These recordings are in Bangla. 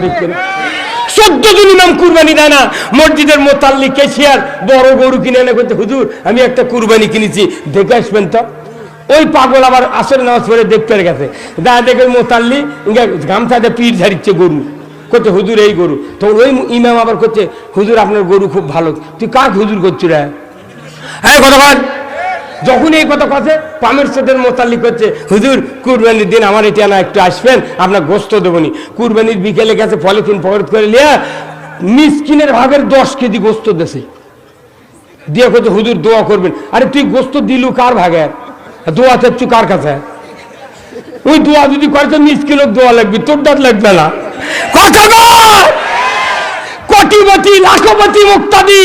দেখছেন 14 জন ইমাম কুরবানি দেয় না। মসজিদের মোতাল্লি কেশিয়ার বড় গরু কিনে এনে করতে, হুজুর আমি একটা কুরবানি কিনেছি, দেখে আসবেন তো। ওই পাগল আবার আসর নামাজ পড়ে দেখতে গেছে, দা দেখে মোতাল্লি গামছাতে পিঠ ঝাড়িচ্ছে গরু, করছে হুজুর এই গরু। তখন ওই ইমাম আবার করছে, হুজুর আপনার গরু খুব ভালো, তুই কাক হুজুর করছি রে? হ্যাঁ কথা বল। যখন এই কথা কথা পামের সেটের মোতাল্লি করছে, হুজুর কুরবানির দিন আমার এটা না একটু আসবেন, আপনার গোস্ত দেবনি। কুরবানির বিকেলে গেছে পলিথিন পকেট করে লিয়া মিসকিনের ভাগের 10 কেজি গোস্ত দেশে দিয়ে করছে, হুজুর দোয়া করবেন। আরে তুই গোস্ত দিলু কার ভাগে? দোয়া চাচ্ছু কার কাছে? ওই দোয়া যদি করছে মিসকিনের দোয়া লাগবে, তোর দাঁত লাগবে না। কথা বল। কোটিপতি লাখপতি মুক্তাদি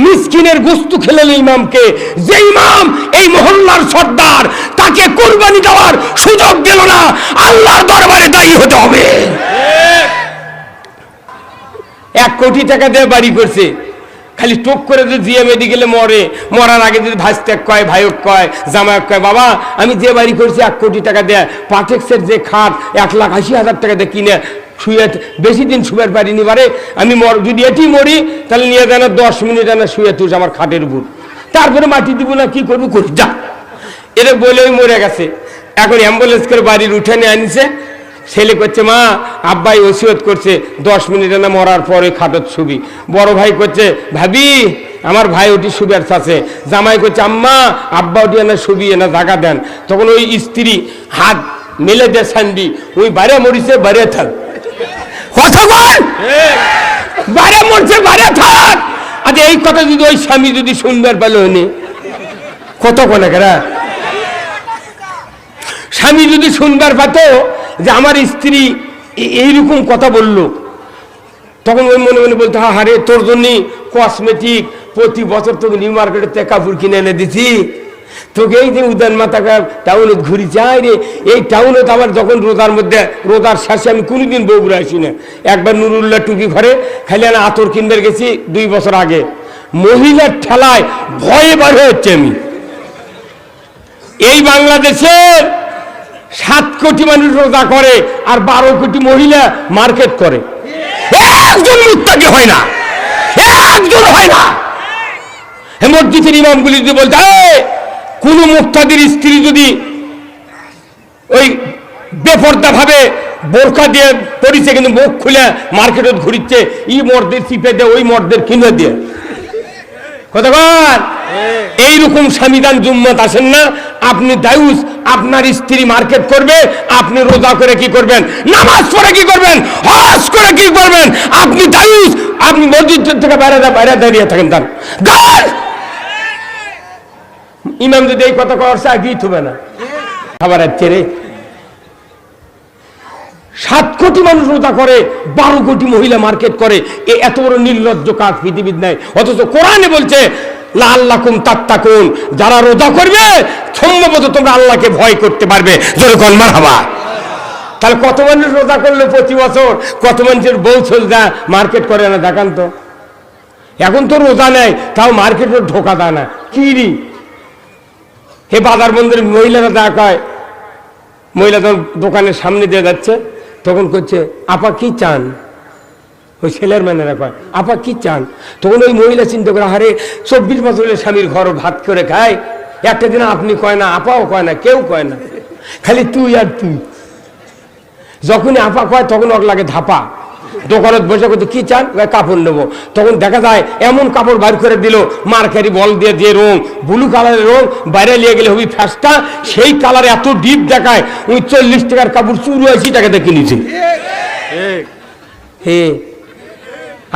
মিসকিনের গোস্ত খেলেন ইমামকে। যে ইমাম এই মহল্লার সর্দার, তাকে কুরবানি দেওয়ার সুযোগ দিল না, আল্লাহর দরবারে দায়ী হতে হবে। 1 কোটি টাকা দিয়ে বাড়ি করছে, খালি টোক করে যদি জিয়া মেডিকেলে মরে, মরার আগে যদি ভাইস্তেক কয়, ভাইক কয়, জামায়ক কয়, বাবা আমি যে বাড়ি করছি 1 কোটি টাকা দেয়, পাটেক্সের যে খাট 1,80,000 টাকা দিয়ে কিনে শুয়ে বেশি দিন শুয়ে পারিনি, পারে আমি যদি এটি মরি তাহলে নিয়ে দেন 10 মিনিট এনে শুয়ে তুলছে আমার খাটের উপর, তারপরে মাটি দিব না, কি করবো করি যা। এরা বলে ওই মরে গেছে। এখন অ্যাম্বুলেন্স করে বাড়ির উঠানে আনছে। ছেলে করছে, মা আব্বাই ওসিয়ত করছে 10 মিনিট এনে মরার পরে খাটত ছবি। বড় ভাই করছে, ভাবি আমার ভাই ওটি শুবের আছে। জামাই করছে, আম্মা আব্বা ওটি এনে ছবি এনে জায়গা দেন। তখন ওই স্ত্রী হাত মেলে দে সান্ডি, ওই বাইরে মরিছে বাইরে থাক। কথা বল। বাইরে মরছে বাইরে থাক। আচ্ছা এই কথা যদি ওই স্বামী যদি শুনবার পেল হয়নি, কত কোনে কেরা স্বামী যদি শুনবার পেত যে আমার স্ত্রী এইরকম কথা বললো, তখন ওই মনে মনে বলতো, হ্যাঁ রে তোর জন্য কসমেটিক প্রতি বছর তোকে নিউ মার্কেটের থেকে কাপড় কিনে এনে দিছি, তোকে এই যে উদান মাতাকা টাউনে ঘুরি যাই রে। এই টাউনে তো আমার যখন রোজার মধ্যে, রোজার শেষে আমি কোনোদিন বগুড়া আসি না। একবার নুরুল্লাহ টুকি ঘরে খালি আমি আতর কিনতে গেছি 2 বছর আগে, মহিলার ঠেলায় ভয়ে বার হচ্ছে আমি। এই বাংলাদেশের 7 কোটি মানুষ রোজা করে আর 12 কোটি মহিলা মার্কেট করে। একজন মুত্তাকি হয় না, একজন হয় না। মসজিদের ইমামগুলি যদি বলতে, কোন মুক্তাদির স্ত্রী যদি ওই বেপর্দা ভাবে বোরকা দিয়ে পরিছে কিন্তু মুখ খুলে মার্কেটে ঘুরিচ্ছে, ই মর্দের চিপে দিয়ে ওই মর্দের কিনে দিয়ে, কতবার এইরকম স্বামীদান জুম্মত আসেন না। আপনি দায়ুস, আপনার স্ত্রী মার্কেট করবে, আপনি রোজা করে কি করবেন, নামাজ পড়ে কি করবেন, হজ করে কি করবেন, আপনি দায়ুস। আপনি মসজিদ থেকে বাইরে দাঁড়িয়ে থাকেন। তার গাল ইমাম যদি এই কথা করছে আগেই থুবে না। খাবার আছে রে, 7 কোটি মানুষ রোজা করে, 12 কোটি মহিলা মার্কেট করে। এত বড় নির্লজ্জ কাজ পৃথিবীর নাই। অথচ কোরআনে বলছে লাআল্লাকুম তাত্তাকুন, যারা রোজা করবে সম্ভবত তোমরা আল্লাহকে ভয় করতে পারবে। জোরে কোন মারহাবা। তাহলে কত মানুষ রোজা করলো প্রতি বছর, কত মানুষের বউ চলদা মার্কেট করে না দেখান তো। এখন তো রোজা নেয় তাও মার্কেটে ঢোকা দেয় না। কি রি হে বাজার বন্ধের মহিলারা দেখায়, মহিলা তখন দোকানের সামনে দিয়ে যাচ্ছে, তখন করছে আপা কি চান, ওই ছেলের ম্যানেরা কয় আপা কি চান। তখন ওই মহিলা চিন্তা করে, আরে 24 বছরের স্বামীর ঘর ভাত করে খায়, একটা দিন আপনি কয় না, আপাও কয় না, কেউ কয় না, খালি তুই আর তুই। যখনই আপা কয় তখন ওর লাগে ধাপা। দোকানত বসে করতে কি চান, কাপড় নেবো। তখন দেখা যায় এমন কাপড় বার করে দিল, মার্কারি বল দিয়ে দিয়ে রং, ব্লু কালারের রং, বাইরে নিয়ে গেলে হবি ফ্যাসটা, সেই কালার এত ডিপ দেখায়। ওই 40 টাকার কাপড় 84 টাকাতে কিনেছে। হে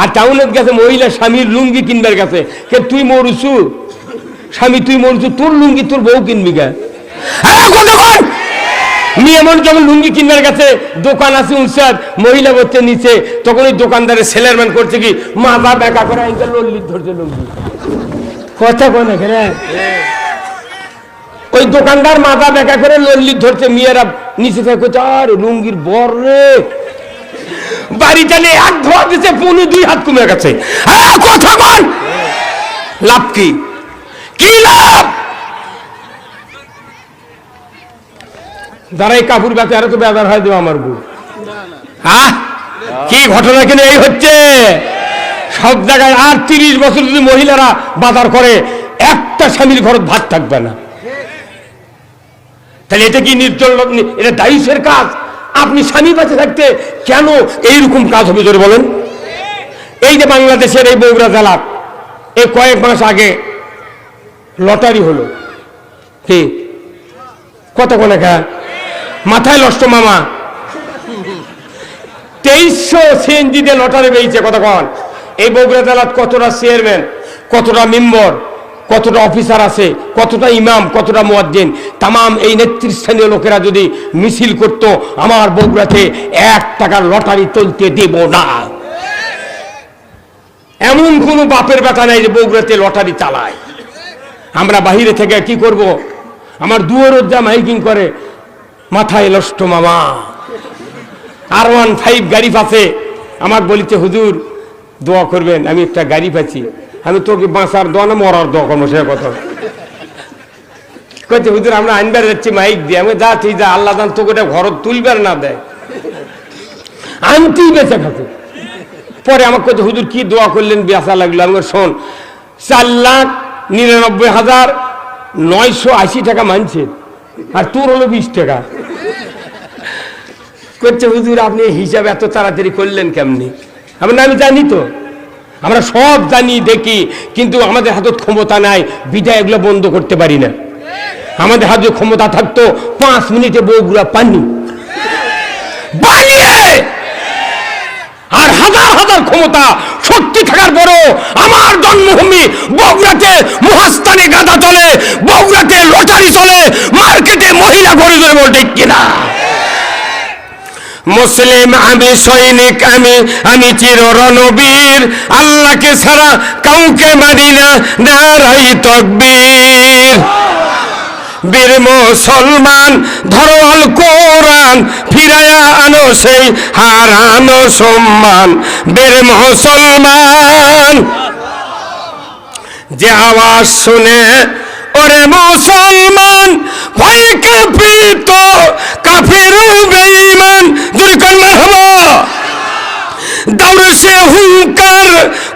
আর টাউনের গেছে মহিলা স্বামীর লুঙ্গি কিনবার গেছে, কে তুই মরুছু স্বামী, তুই মরুছু, তোর লুঙ্গি তোর বউ কিনবি কে? এমন যখন লুঙ্গি কিনবার গেছে, দোকান আছে উঁচার, মহিলা বলতে নিচে, তখন ওই দোকানদারের সেলারম্যান করছে কি মাথা বেঁকা করে লল্লিত ধরছে লুঙ্গি। কথা কোন এখানে ওই দোকানদার মাথা বেঁকা করে লল্লিত ধরছে, মেয়েরা নিচে থেকে আর লুঙ্গির বর রে, বাড়ি চালে 1 ধোয়া দিচ্ছে, 2 হাত কমে গেছে। কথা বল, লাভ কি? কি লাভ? যারা এই কাপড় বেচে আরো তো বেজার হয় দেবো আমার বউ। হ্যাঁ কি ঘটনা কেন এই হচ্ছে সব জায়গায়। আর 30 বছর যদি মহিলারা বাজার করে একটা স্বামীর ঘর ভাত থাকবে না, তাহলে এটা কি নির্জল, এটা দায়ুষের কাজ? আপনি স্বামী বাঁচে থাকতে কেন এইরকম কাজ হবে জোরে বলেন? এই যে বাংলাদেশের এই বগুড়া জেলা এই কয়েক মাস আগে লটারি হলো, কি কত কোনে খা মাথায় নষ্ট মামা 2300 সিএনজি দিয়ে লটারি পেয়েছে কতক্ষণ। এই বগুড়া জেলার কতটা চেয়ারম্যান, কতটা মেম্বার, কতটা অফিসার আছে, কতটা ইমাম, কতটা মুয়াজ্জিন, তাম এই নেতৃস্থানীয় লোকেরা যদি মিছিল করত, আমার বগুড়াতে 1 টাকার লটারি চলতে দেব না। এমন কোন বাপের বেটা নাই যে বগুড়াতে লটারি চালায়। আমরা বাহিরে থেকে কি করব? আমার দুয়ারজ্জা মাইকিং করে মাথায় নষ্ট মামা R15 গাড়ি পাচ্ছে। আমার বলিতে হুজুর দোয়া করবেন, আমি একটা গাড়ি পাচ্ছি। আমি তোকে বাঁচার দোয়া না মরার দোয়া করবো, সে কথা কইতে হুজুর আমরা আনবার যাচ্ছি মাইক দিয়ে। আমি যা ঠিক যা, আল্লাহ জান তোকে ঘর তুলবার না দেয়, আনতেই বেঁচে খাতে। পরে আমাকে কইতে হুজুর কি দোয়া করলেন, বেচা লাগলো। আমি শোন, 4,99,980 টাকা মানছে, আর তোর হলো 20 টাকা। করছে হুজুর আপনি হিসাব এত তাড়াতাড়ি করলেন কেমনি? আমি জানি তো, আমরা সব জানি দেখি, কিন্তু আমাদের হাতে ক্ষমতা নাই, বিদায় এগুলো বন্ধ করতে পারি না। আমাদের হাতে ক্ষমতা থাকতো 5 মিনিটে বগুড়া পানি বানিয়ে, আর হাজার হাজার ক্ষমতা শক্তি থাকার পরও আমার জন্মভূমি বগুড়াতে মহাস্থানে গাঁদা চলে, বগুড়াতে লটারি চলে, মার্কেটে মহিলা গড়ে ধরে বলতে কিনা। মুসলিম আমি, সৈনিক আমি, আমি চির রণবীর, আল্লাহকে ছাড়া কাউকে মানি না, নারাই তাকবীর। বীর মুসলমান ধরো আল কোরআন, ফিরায়া আনো সেই হারানো সম্মান। বীর মুসলমান যে আওয়াজ শুনে ওরে মুসলমান ভয় কাঁপিত কাফির বেঈমান, দুই কন্যা হলো দৌড়ে সে হুঙ্কার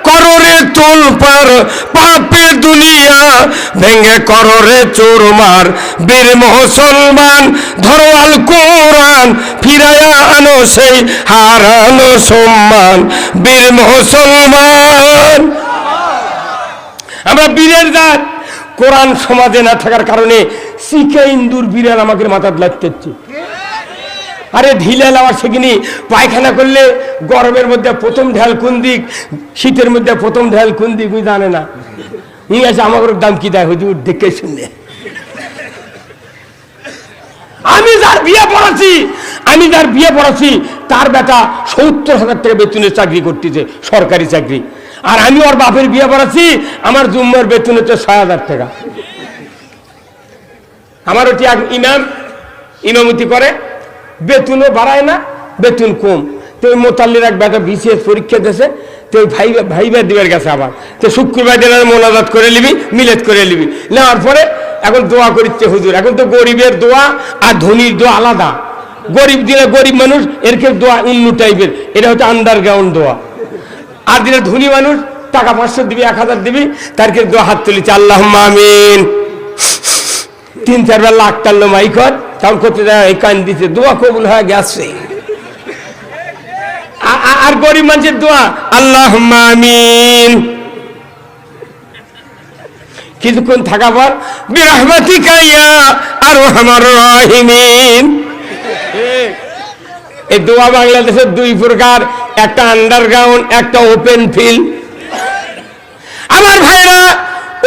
কররে তোলপার, পাপে দুনিয়া ভেঙে কররে চোরমার। বীর মুসলমান ধরো আল কোরআন, ফিরায়া আনো সেই হারানো সম্মান। বীর মুসলমান আমরা বীরের জাত। কোরআন সমাজে না থাকার কারণে শিখে ইন্দুর বীরের আমাকে মাথা লাগতেছে। আরে ঢিলে লাওয়ার সেখানে পায়খানা করলে গরমের মধ্যে প্রথম ঢাল কোন দিক, শীতের মধ্যে প্রথম ঢাল কোন দিক ওই জানে না। আছে আমার দাম কি দেয় হুজুর দেখে শুনে। আমি যার বিয়ে পড়াচ্ছি তার বেটা 70,000 টাকা বেতনের চাকরি করতেছে, সরকারি চাকরি। আর আমি ওর বাপের বিয়ে পড়াচ্ছি, আমার জুম্মার বেতন হচ্ছে 6,000 টাকা। আমার ওটি এক ইমামতি করে, বেতনও বাড়ায় না, বেতন কম। তো ওই মোতাল্লির এক বেটা বিসিএস পরীক্ষা দিয়েছে, তো ওই ভাইবা দিবার গেছে আবার। তো শুক্রবার দিন মোনাজাত করে নিবি, মিলাদ করে নিবি, নেওয়ার পরে এখন দোয়া করিচ্ছে হুজুর। এখন তো গরিবের দোয়া আর ধনীর দোয়া আলাদা। গরিব দিলে গরিব মানুষ এর দোয়া অন্য টাইপের, এটা হচ্ছে আন্ডারগ্রাউন্ড দোয়া। আর দিলে ধনী মানুষ টাকা 500 দিবি, 1000 দিবি, তার দোয়া হাত তুলিছে আল্লাহুম্মা আমিন। 3-4 বার লাখ টানলো মাইকর, তখন করতে যায় এই কান দিচ্ছে, দোয়া কবুল হয়ে গেছে। আর গরিব মানুষের দোয়া আল্লাহুম্মা আমিন। কিছুক্ষণ থাকা পর বিরহমাতিকা ইয়া আরহামার রাহিমিন। এই দোয়া বাংলাদেশের 2 প্রকার, একটা আন্ডারগ্রাউন্ড, একটা ওপেন ফিল্ড। আমার ভাইরা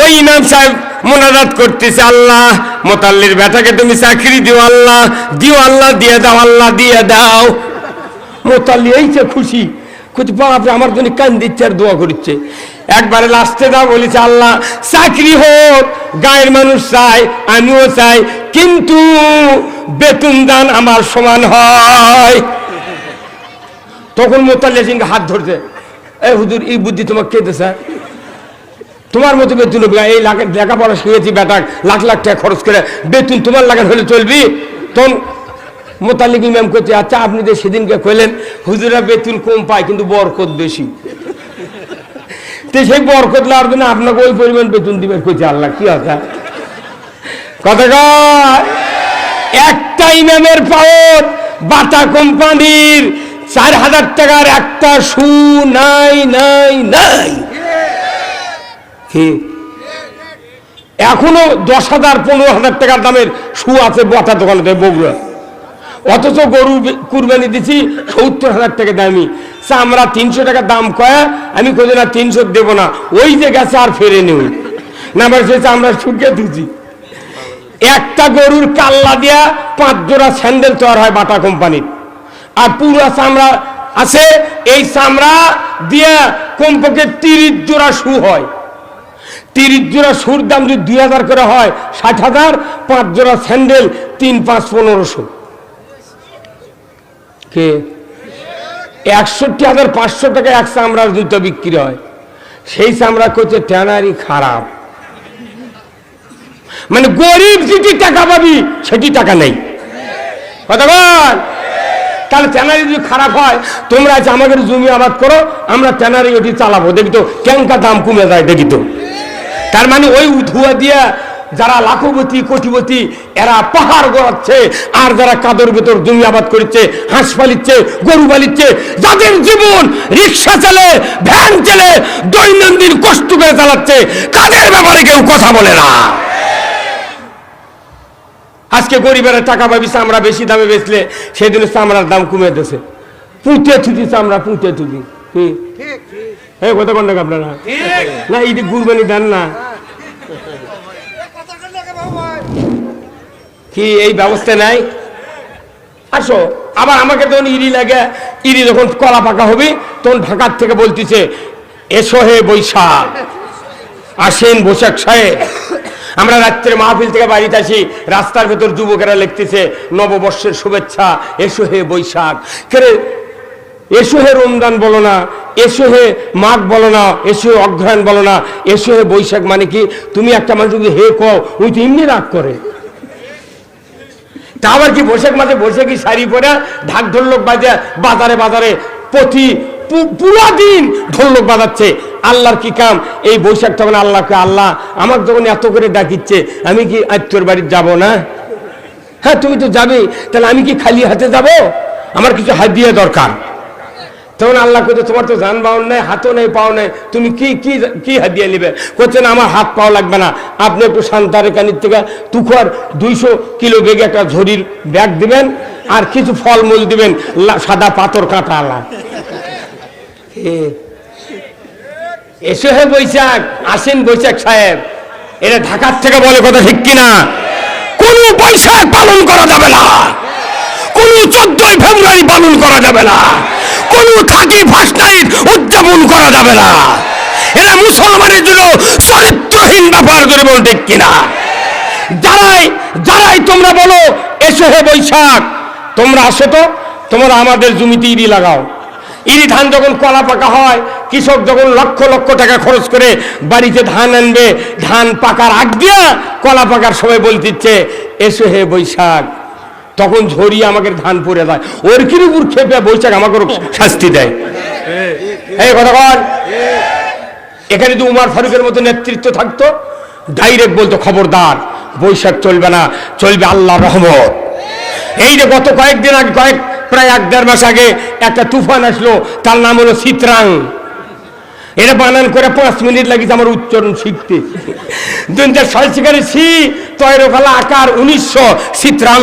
ওই ইমাম সাহেব মোনাজাত করতেছে, আল্লাহ মোতাল্লির বেটাকে তুমি চাকরি দিও, আল্লাহ দিও, আল্লাহ দিয়ে দাও, আল্লাহ দিয়ে দাও। মোতাল্লি এইছে খুশি, বাপ আমার জন্য কান দিচ্ছে আর দোয়া করছে। একবারে লাস্টে দাও বলেছে, আল্লাহ চাকরি হোক, গায়ের মানুষ চাই, আমিও চাই, কিন্তু বেতন দান আমার সমান হয়। তখন মোতাল্লি সিংকে হাত ধরছে, এই হুজুর এই বুদ্ধি তোমাকে কে দিছে? তোমার মতো বেতন এই লেখাপড়া শিখেছি বেটা, লাখ লাখ টাকা খরচ করে বেতন তোমার লাগান হলে চলবি? তখন মোতালিক ইমাম করছে, আচ্ছা আপনি যে সেদিনকে কইলেন হুজুরা বেতন কম পায় কিন্তু বরকত বেশি, তো সেই বরকত লাগার জন্য আপনাকে ওই পরিমাণ বেতন দিবেন কইছে আল্লাহ। কি কথা একটা ইমামের পাওয়ার বাটা কোম্পানির 4,000 টাকার একটা শু নাই নাই নাই, এখনো 10,000 15,000 টাকার দামের শু আছে বাটা দোকানে বগুড়া, অথচ গরু কুরবানি দিছি 70,000 টাকা দামি, আমরা 300 টাকা দাম কয়া আমি কোথাও না 300 দেবো না, ওই যে গেছে আর ফেরে নেই না, আমার সে আমরা শুকে দিচ্ছি। একটা গরুর কাল্লা দিয়া 5 জোড়া স্যান্ডেল তৈরি হয় বাটা কোম্পানির, আর পুরো চামড়া আছে, এই চামড়া দিয়া কমপক্ষে 30 জোড়া শু হয়। 30 জোড়া শুর দাম যদি 2,000 করে হয় 60,000, 5 জোড়া স্যান্ডেল 3 5 1500, কে 61,500 টাকা এক চামড়ার জুতো বিক্রি হয়। সেই চামড়া করছে ট্যানারি খারাপ, মানে গরিব যেটি টাকা পাবি সেটি টাকা নেই, কথা বল। তাহলে ট্যানারি যদি খারাপ হয়, তোমরা আজ আমাদের জমি আবাদ করো, আমরা ট্যানারি ওটি চালাবো, দেখি তো কেনকা দাম কমে যায় দেখি তো। তার মানে ওই ধুয়া দিয়া যারা লাখপতি কোটিপতি এরা পাহাড় গড়াচ্ছে, আর যারা কাদর ভেতর জমি আবাদ করছে, হাঁস পালিচ্ছে, গরু পালিচ্ছে, যাদের জীবন রিক্সা চালে ভ্যান চালে দৈনন্দিন কষ্ট করে চালাচ্ছে, তাদের ব্যাপারে কেউ কথা বলে না। আজকে গরিবেরা টাকা পাবি চামড়া বেশি দামে বেচলে সেদিন চামড়ার দাম কমে দিয়েছে, পুঁতে থুতি চামড়া পুঁতে থুতি। হ্যাঁ কথা কন আপনারা না, এই যে কুরবানি দেন না কি এই ব্যবস্থা নাই? আসো আবার আমাকে তখন ইরি লাগে, ইরি যখন কলা পাকা হবে তখন ঢাকার থেকে বলতেছে এসো হে বৈশাখ, আসেন বৈশাখ সাহেব। আমরা রাত্রে মাহফিল থেকে বাড়িতে আসি, রাস্তার ভেতর যুবকেরা লিখতেছে নববর্ষের শুভেচ্ছা, এসো হে বৈশাখ। কেরে এসো হে রমজান বলো না, এসো হে মাঘ বলো না, এসো হে অগ্রহায়ণ বলো না, এসো হে বৈশাখ। মানে কি তুমি একটা মানুষ যদি হে কও ওই তো এমনি রাগ করে। তা আবার কি বৈশাখ মাসে বৈশাখী শাড়ি পরে ঢাক ঢোলক বাজে বাজারে বাজারে প্রতি পুরা দিন ঢোলক বাজাচ্ছে, আল্লাহর কি কাম? এই বৈশাখ তখন আল্লাহকে আল্লাহ আমার যখন এত করে ডাকিচ্ছে আমি কি আজ তোর বাড়ি যাবো না? হ্যাঁ তুমি তো যাবে, তাহলে আমি কি খালি হাতে যাব? আমার কিছু হাদিয়া দরকার। তখন আল্লাহ করছে তোমার তো যানবাহন নেই, হাতও নেই, পাও নেই, তুমি কি কি কি হাদিয়া নিবে? করছেন আমার হাত পাও লাগবে না, আপনি একটু শান্তারের কানির থেকে তুখর 200 কিলো বেগে একটা ঝুড়ির ব্যাগ দিবেন আর কিছু ফলমূল দিবেন, সাদা পাথর কাঁটা আলা। এসো হে বৈশাখ, আসেন বৈশাখ সাহেব। এরা ঢাকার থেকে বলে, কথা ঠিক কিনা? কোন বৈশাখ পালন করা যাবে না, কোন 14ই ফেব্রুয়ারি পালন করা যাবে না, কোন 31 নাইট উদযাপন করা যাবে না। এরা মুসলমানের জন্য চরিত্রহীন ব্যাপার করে বল, ঠিক কিনা? যারাই তোমরা বলো এসো হে বৈশাখ, তোমরা আসো তো, তোমরা আমাদের জমিতে ইরি লাগাও। ইরি ধান যখন কলা পাকা হয়, কৃষক যখন লক্ষ লক্ষ টাকা খরচ করে বাড়িতে ধান আনবে, ধান পাকার আগ দিয়া কলা পাকার সময় বলতিচ্ছে এসো হে বৈশাখ, তখন ঝরিয়ে আমাকে ধান পড়ে দেয়, ওর কির উপর খেপে বৈশাখ আমাকে শাস্তি দেয়। এই কথা বল, এখানে যদি উমার ফারুকের মতো নেতৃত্ব থাকতো, ডাইরেক্ট বলতো খবরদার বৈশাখ চলবে না, চলবে আল্লাহর রহমত। এই যে গত কয়েকদিন আগে, প্রায় 1-1.5 মাস আগে একটা তুফান আসলো, তার নাম হলো চিত্রাং। এটা বানান করে 5 মিনিট লাগিয়েছে আমার উচ্চারণ শিখতে। 2006 সালে সি তৈরি ফেলা আকার 1900 চিত্রাং।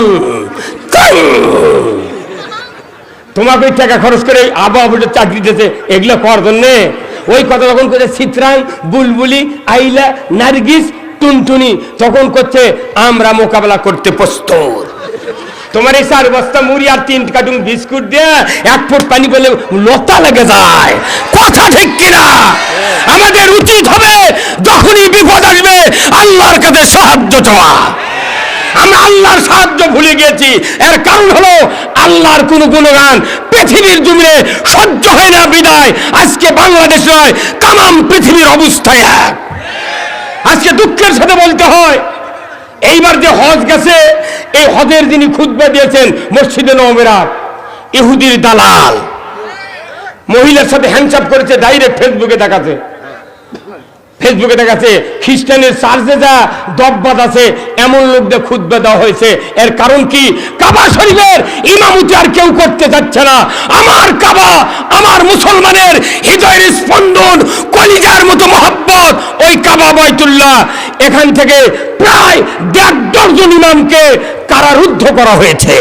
তোমাকে ওই টাকা খরচ করে আবহাওয়া চাকরি দিতে এগুলো করার জন্যে। ওই কথা যখন করছে চিত্রাং, বুলবুলি, আইলা, নার্গিস, টুনটুনি, তখন করছে আমরা মোকাবেলা করতে প্রস্তুত। তোমার এই 4 বস্তা মুড়ি আর 3 কার্টুন বিস্কুট দিয়ে 1 ফুট পানি বলে লতা লেগে যায়, কথা ঠিক কিনা? আমাদের উচিত হবে যখনই বিপদ আসবে আল্লাহর কাছে সাহায্য চাওয়া। আমরা আল্লাহর সাহায্য ভুলে গেছি, এর কারণ হলো আল্লাহর কোন গুণগান পৃথিবীর জমিনে সহ্য হয় না বিদায় আজকে বাংলাদেশ নয়, তাম পৃথিবীর অবস্থায় এক। আজকে দুঃখের সাথে বলতে হয় এইবার যে হজ গেছে, এই হজের যিনি খুতবা দিয়েছেন মসজিদে নববীর ইহুদির দালাল, মহিলার সাথে হ্যান্ডশপ করেছে, ডাইরেক্ট ফেসবুকে দেখাচ্ছে, খ্রিস্টানের চার্চে যা দববাদ আছে এমন লোকদের খুতবা দেওয়া হয়েছে। এর কারণ কি? কাবা শরীফের ইমামতি আর কেউ করতে যাচ্ছে না। আমার কাবা, আমার মুসলমানের হৃদয়ের স্পন্দন, কলিজার মতো মহব্বত ওই কাবা বাইতুল্লাহ। এখান থেকে প্রায় 1.5 ডজন ইমামকে কারারুদ্ধ করা হয়েছে।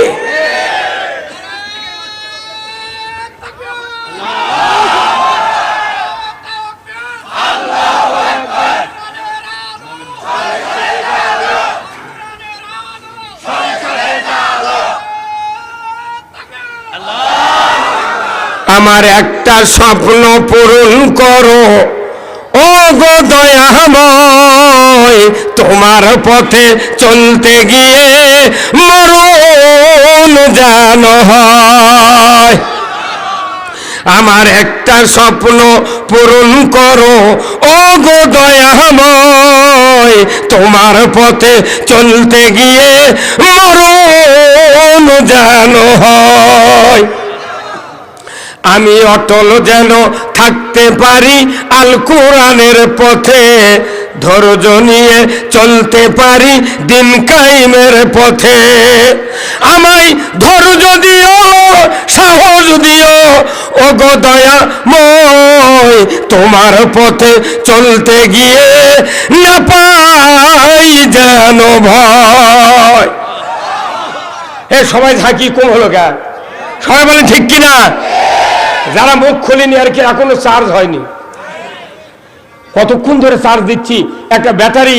আমার একটা স্বপ্ন পূরণ করো ও গো দয়াময়, তোমার পথে চলতে গিয়ে মরণ যেন হয়। আমার একটা স্বপ্ন পূরণ করো ও গো দয়াময়, তোমার পথে চলতে গিয়ে মরণ যেন হয়। আমি অটল যেন থাকতে পারি আল কোরআনের পথে, ধৈর্য নিয়ে চলতে পারি দিন কায়েমের পথে। আমায় ধৈর্য দিও, সাহস দিও ও গো দয়াময়, তোমার পথে চলতে গিয়ে না পাই যেন ভয়। এ সবাই ঝাঁকি কম হলো কেন? সবাই বলে ঠিক কিনা? যারা মুখ খোলেনি আর কি এখনো চার্জ হয়নি। কতক্ষণ ধরে চার্জ দিচ্ছি। একটা ব্যাটারি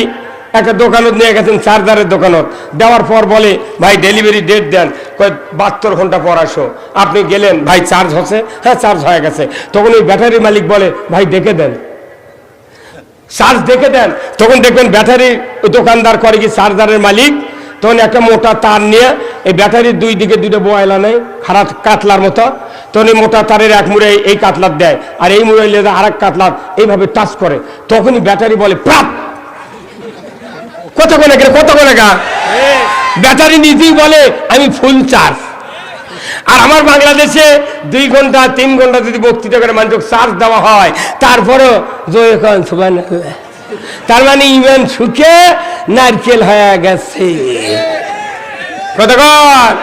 একটা দোকানত নিয়ে গেছেন, চার্জারের দোকানত, দেওয়ার পর বলে ভাই ডেলিভারি ডেট দেন, 72 ঘন্টা পর আসো। আপনি গেলেন, ভাই চার্জ হচ্ছে? হ্যাঁ চার্জ হয়ে গেছে। তখন ওই ব্যাটারির মালিক বলে ভাই দেখে দেন, চার্জ দেখে দেন। তখন দেখবেন ব্যাটারি দোকানদার করে কি, চার্জারের মালিক তখন একটা মোটা তার নিয়ে এই ব্যাটারির দুই দিকে দুটো বয়লা নেয়, খারাপ কাতলার মতো, তখন এই মোটা তারের এক মুড়ে এই কাতলার দেয়, আর এই মুড়ে আর এক কাতলার এইভাবে টাচ করে। তখনই ব্যাটারি বলে প্রাপ। কত করে গা ব্যাটারি নিজেই বলে আমি ফুল চার্জ। আর আমার বাংলাদেশে 2 ঘন্টা 3 ঘন্টা যদি বক্তৃতা করে মানুষ চার্জ দেওয়া হয়, তারপরও তার মানে ইমান সুখে নারকেল হয়ে গেছে। কতক্ষণ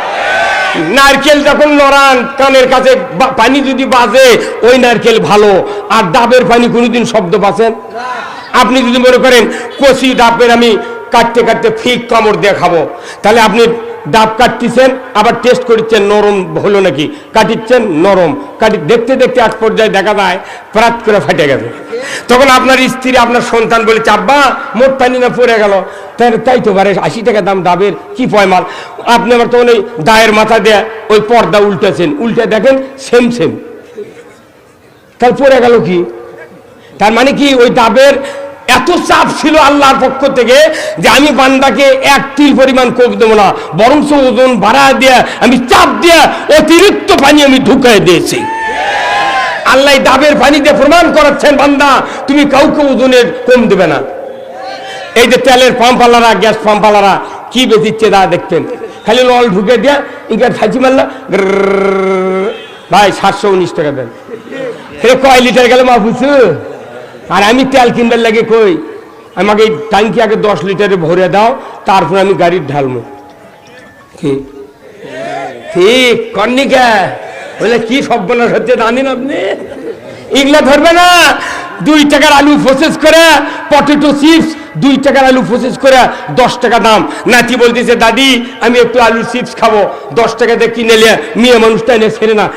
নারকেল যখন নড়ান, কানের কাছে পানি যদি বাজে ওই নারকেল ভালো, আর ডাবের পানি কোনোদিন শব্দ বাজেন? আপনি যদি মনে করেন কচি ডাবের আমি কাটতে কাটতে ফিক কামড় দিয়ে খাবো, তাহলে আপনি ডাব কাটতেছেন, আবার টেস্ট করছেন নরম হলো নাকি, কাটিচ্ছেন নরম, দেখতে দেখতে এক পর্যায়ে দেখা যায় প্রাত করে ফাটে গেছে। তখন আপনার স্ত্রী, আপনার সন্তান বলে চাব্বা মোট পানি না পড়ে গেল, তাই তো পারে 80 টাকা দাম ডাবের, কি পয়মাল। আপনি আবার তখন ওই দায়ের মাথা দিয়ে ওই পর্দা উল্টেছেন, উল্টে দেখেন সেম সেম, তাহলে পড়ে গেল কি? তার মানে কি ওই ডাবের এত চাপ ছিল আল্লাহর পক্ষ থেকে যে আমি বান্দাকে 1 তিল পরিমাণ কোপ দেবো না, বরং ওজন বাড়া দিয়ে আমি চাপ দিয়ে অতিরিক্ত পানি আমি ঢুকাই দিয়েছি। আল্লাহ ডাবের পানি দিয়ে প্রমাণ করাচ্ছেন বান্দা তুমি কাউকে ওজনের কম দেবে না। এই যে তেলের পাম্পওয়ালারা, গ্যাস পাম্পওয়ালারা কি বেচিচ্ছে দা দেখতেন, খালি নল ঢুকে দিয়ে ইনকার থাকি মারলা, ভাই 719 টাকা দেন। কয় লিটার গেল মা বুঝছো? আর আমি তেল কিনবার লাগে কই, আমাকে ট্যাঙ্কি আগে 10 লিটারে ভরে দাও, তারপর আমি গাড়ির ঢালবো। ঠিক কর্নিকা বলে কি সব্যনাশ হচ্ছে জানেন আপনি? এগুলা ধরবে না। 2 টাকার আলু প্রসেস করে, পটেটো চিপস 2 টাকার আলু প্রসেস করে 10 টাকা দাম। নাতি বলতেছে দাদি আমি একটু আলু চিপস খাবো, 10 টাকাতে কিনে নিয়ে মেয়ে মানুষটা এনে ছেড়ে না,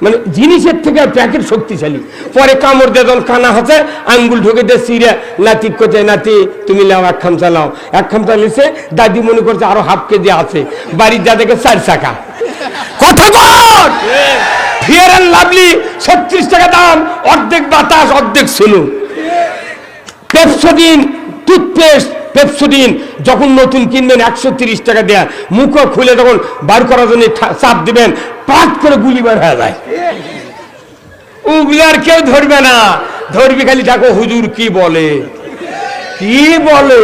মানে জিনিসের থেকে প্যাকেট শক্তিশালী। পরে কামড় দিয়ে যখন কানা হচ্ছে, আঙ্গুল ঢুকে দিয়ে সিরে নাতি কোথায়, নাতি তুমি লাও 1 খামচা লাও। 1 খামচা নিছে, দাদি মনে করছে আরো হাফ কেজি আছে, বাড়ির যা দেখে 4 চাকা। কথা বল, ফেয়ার অ্যান্ড লাভলি 36 টাকা দাম, অর্ধেক বাতাস অর্ধেক শুনু। পেপসোডিন টুথপেস্ট, পেপসোডিন যখন নতুন কিনবেন 130 টাকা দেয়া, মুখ খুলে যখন বার করার জন্য চাপ দিবেন, পাট করে গুলি বার হয়ে যায়। ওগুলার কেউ ধরবে না, ধরবি খালি দেখো হুজুর কি বলে, কি বলে।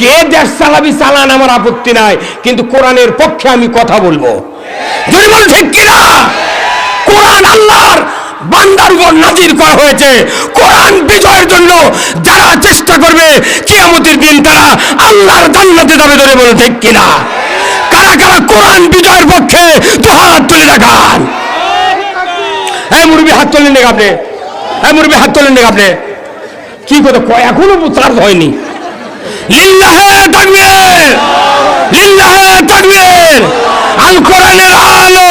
কে দেশ চালাবি চালান, আমার আপত্তি নাই, কিন্তু কোরআনের পক্ষে আমি কথা বলবো। যদি বল ঠিক কিনা? কোরআন আল্লাহর বান্দার উপর নাজির করা হয়েছে। কোরআন বিজয়ের জন্য যারা চেষ্টা করবে কিয়ামতের দিন তারা আল্লাহর জান্নাতে যাবে। ধরে বল ঠিক কিনা? কারা কারা কোরআন বিজয়ের পক্ষে তো হাত তুলে দেখান। হ্যাঁ মুরব্বী হাত তোলেন না আপনি? হ্যাঁ মুরব্বী হাত তোলেন না আপনি? কি কথা এখনো চার্জ হয়নি? লিল্লাহে তাকবীর, লিল্লাহে তাকবীর। আল কোরআনের আলো,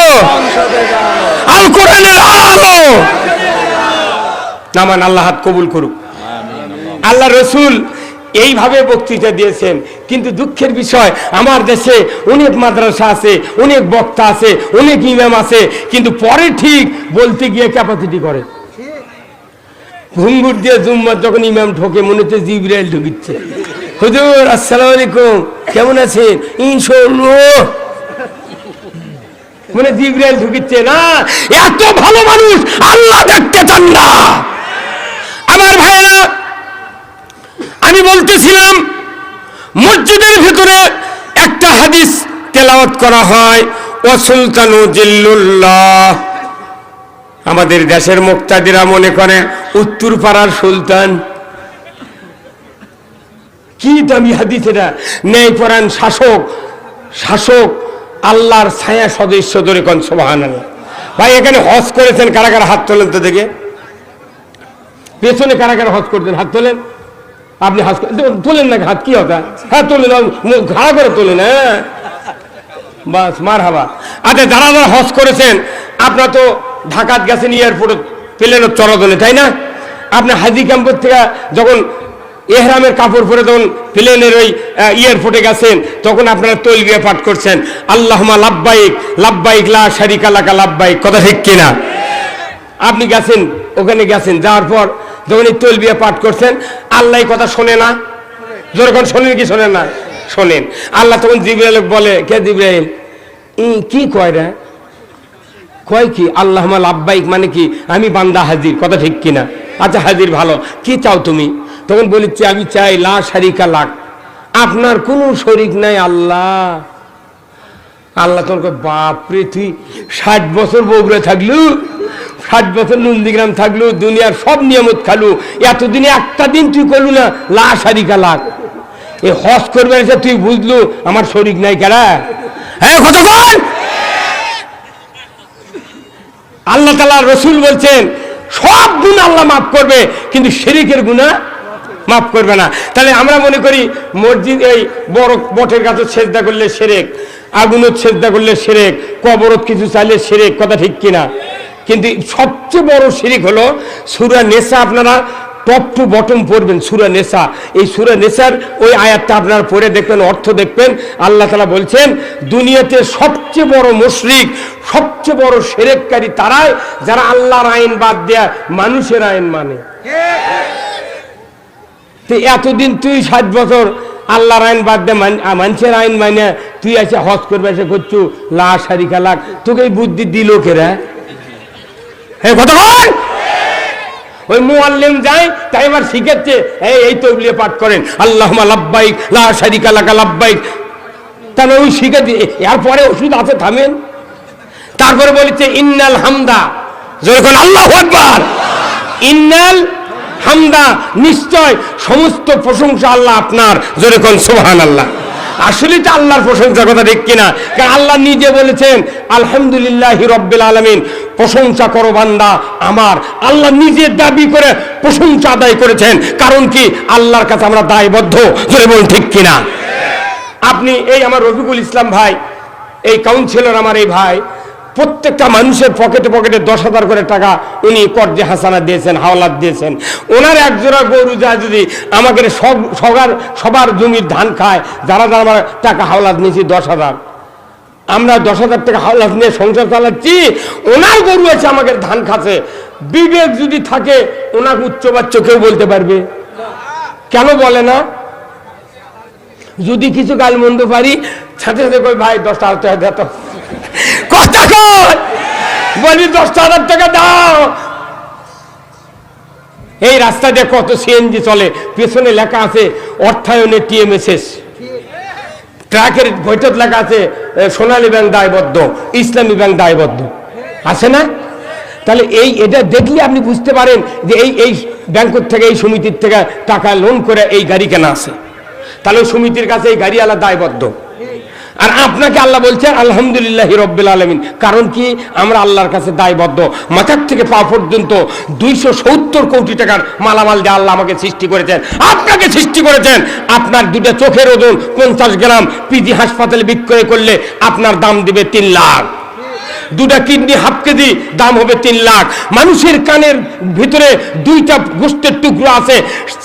আল কোরআনের আলো। নামান আল্লাহ হাত কবুল করুক। আল্লাহ রসুল এইভাবে বক্তৃতা দিয়েছেন, কিন্তু দুঃখের বিষয় আমার দেশে অনেক মাদ্রাসা আছে, অনেক বক্তা আছে, অনেক ইমাম আছে, কিন্তু পরে ঠিক বলতে গিয়ে ক্যাপাসিটি করে। ঘুঙ্গুর দিয়ে জুম্মার যখন ইমাম ঢোকে মনে হচ্ছে জিবরাইল ঢুকিচ্ছে। হুজুর আসসালামু আলাইকুম, কেমন আছেন? ইনশাআল্লাহ। মানে জিবরাইল ঢুকিচ্ছে না। এত ভালো মানুষ আল্লাহ দেখতে চান না। আমার ভাইরা, আমি বলতেছিলাম মসজিদের ভিতরে একটা হাদিস তেলাওয়াত করা হয়, ও সুলতানু জিল্লুল্লাহ। আমাদের দেশের মুক্তাদিরা মনে করে উত্তর পাড়ার সুলতান। কি দামি হাদিস এটা! ন্যায়পরায়ণ শাসক, শাসক আল্লাহর ছায়া সদস্য। ধরে কোন সুবহানাল্লাহ। ভাই এখানে হজ করেছেন কারা কারা? হাত তোলেন তো দেখে। পেছনে কারা কারা হজ করতেন? হাত তোলেন। আপনি হজ তোলেন না হাত? কি হতা? হ্যাঁ তোলেন, ঘাড়া করে তোলেন। হ্যাঁ বাস মারহাবা। আচ্ছা যারা যারা হজ করেছেন, আপনারা তো ঢাকাত গেছেন এয়ারপোর্টে প্লেনের চলাচলে, তাই না? আপনি হাজি ক্যাম্পের থেকে যখন এহরামের কাপড় পরে যখন প্লেনের ওই এয়ারপোর্টে গেছেন, তখন আপনারা তালবিয়া পাঠ করছেন, আল্লাহুম্মা লাব্বাইক লাব্বাইক লা শারিকা লাকা লাব্বাইক। কথা ঠিক কিনা? আপনি গেছেন, ওখানে গেছেন, যাওয়ার পর যখন এই তালবিয়া পাঠ করছেন, আল্লাহ কথা শোনে না? যখন শোনেন কি শোনেন না? শোনেন। আল্লাহ তখন জিবরাইল বলে, কে জিবরাইল কি কয় রে? কয় কি আল্লাহুম্মা লাব্বাইক মানে কি? আমি বান্দা হাজির। কথা ঠিক কিনা? আচ্ছা হাজির, ভালো, কি চাও তুমি? তখন বলেছি আমি চাই লা শারিকা লাক, আপনার কোনো শরিক নাই আল্লাহ। আল্লাহ তখন কয় বাপরে, তুই 60 বছর বগুড়া থাকলু, 60 বছর নন্দীগ্রাম থাকলু, দুনিয়ার সব নিয়ামত খালু, এতদিনে একটা দিন তুই করলু না লা শারিকা লাক? এ হজ করবে এসে তুই বুঝলু আমার শরিক নাই কারা? হ্যাঁ কতক্ষণ? আল্লাহ তাআলা রসুল বলছেন সব গুনাহ আল্লাহ মাফ করবে, কিন্তু শিরকের গুনাহ মাফ করবে না। তাহলে আমরা মনে করি মসজিদ এই বড় বটের গাছে সেজদা করলে শিরক, আগুনত সেজদা করলে শিরক, কবরত কিছু চাইলে শিরক। কথা ঠিক কিনা? কিন্তু সবচেয়ে বড় শিরক হলো সূরা নিসা। আপনারা টপ টু বটম পড়বেন সূরা নিসা। এই সূরা নিসার ওই আয়াতটা আপনারা পড়ে দেখবেন, অর্থ দেখবেন। আল্লাহ তাআলা বলছেন দুনিয়াতে সবচেয়ে বড় মুশরিক, সবচেয়ে বড় শিরককারী তারাই যারা আল্লাহর আইন বাদ দেয়া মানুষের আইন মানে। এতদিন তুই 60 বছর আল্লাহর আইন বাদ দে মানুষের আইন মানে তুই এসে হজ করবে, এসে করছু লা শারিকা লাক। তোকে এই বুদ্ধি দিল কেরা? হ্যাঁ কতক্ষণ? ওই মুআল্লিম যায়, তাই আমার শিখাচ্ছে এই তালবিয়া পাঠ করেন, আল্লাহুম্মা লাব্বাইক লা শারিকা লাকা লাব্বাইক। তাহলে ওই শিখে দিয়ে এরপরে ওষুধ আছে, থামেন। তারপরে বলেছে ইন্নাল হামদা, যখন আল্লাহু আকবার, ইন্নাল হামদা, নিশ্চয় সমস্ত প্রশংসা আল্লাহ আপনার। জোরে কোন সুবহানাল্লাহ। আসলে তো আল্লাহর প্রশংসা, কথা ঠিক কিনা? কারণ আল্লাহ নিজে বলেছেন আলহামদুলিল্লাহি রাব্বিল আলামিন, প্রশংসা করো বান্দা আমার। আল্লাহ নিজে দাবি করে প্রশংসা আদায় করেছেন। কারণ কি? আল্লাহর কাছে আমরা দায়বদ্ধ। জোরে বলুন ঠিক কিনা? আপনি এই আমার রফিকুল ইসলাম ভাই, এই কাউন্সিলর আমার এই ভাই, প্রত্যেকটা মানুষের পকেটে পকেটে 10,000 করে টাকা উনি কর্জে হাসানা দিয়েছেন, হাওলাত দিয়েছেন। ওনার একজোড়া গরু যায় যদি আমাকে সবার জমির ধান খায়, যারা যারা আমার টাকা হাওলাত নিয়েছি 10,000, আমরা 10,000 টাকা হাওলাত নিয়ে সংসার চালাচ্ছি, ওনার গরু আছে আমাকে ধান খাচ্ছে। বিবেক যদি থাকে ওনাকে উচ্চ বাচ্চ কেউ বলতে পারবে? কেন বলে না? যদি কিছু গাল মন্দ পারি সাথে সাথে কই ভাই 10,000 টাকা দে তো। কথা কই বলি 10,000 টাকা দাও। এই রাস্তা দিয়ে কত সিএনজি চলে, পেছনে লেখা আছে অর্থায়নে টিএমএসএস, ট্রাকের বৈঠক লেখা আছে সোনালী ব্যাংক দায়বদ্ধ, ইসলামী ব্যাংক দায়বদ্ধ, আছে না? তাহলে এটা দেখলে আপনি বুঝতে পারেন যে এই ব্যাংকের থেকে, এই সমিতির থেকে টাকা লোন করে এই গাড়ি কেনা আছে, তাহলে সমিতির কাছে এই গাড়ি আলাদা দায়বদ্ধ। আর আপনাকে আল্লাহ বলছেন আলহামদুলিল্লাহ রব্বিল আলামিন, কারণ কি আমরা আল্লাহর কাছে দায়বদ্ধ। মাথার থেকে পা পর্যন্ত 270 কোটি টাকার মালামাল দিয়ে আল্লাহ আমাকে সৃষ্টি করেছেন, আপনাকে সৃষ্টি করেছেন। আপনার দুটো চোখের ওজন 50 গ্রাম পিজি হাসপাতালে বিক্রয় করলে আপনার দাম দিবে 3 লাখ, দুটা কিডনি হাফ কেজি দাম হবে 3 লাখ। মানুষের কানের ভিতরে 2টা গোস্তের টুকরো আছে,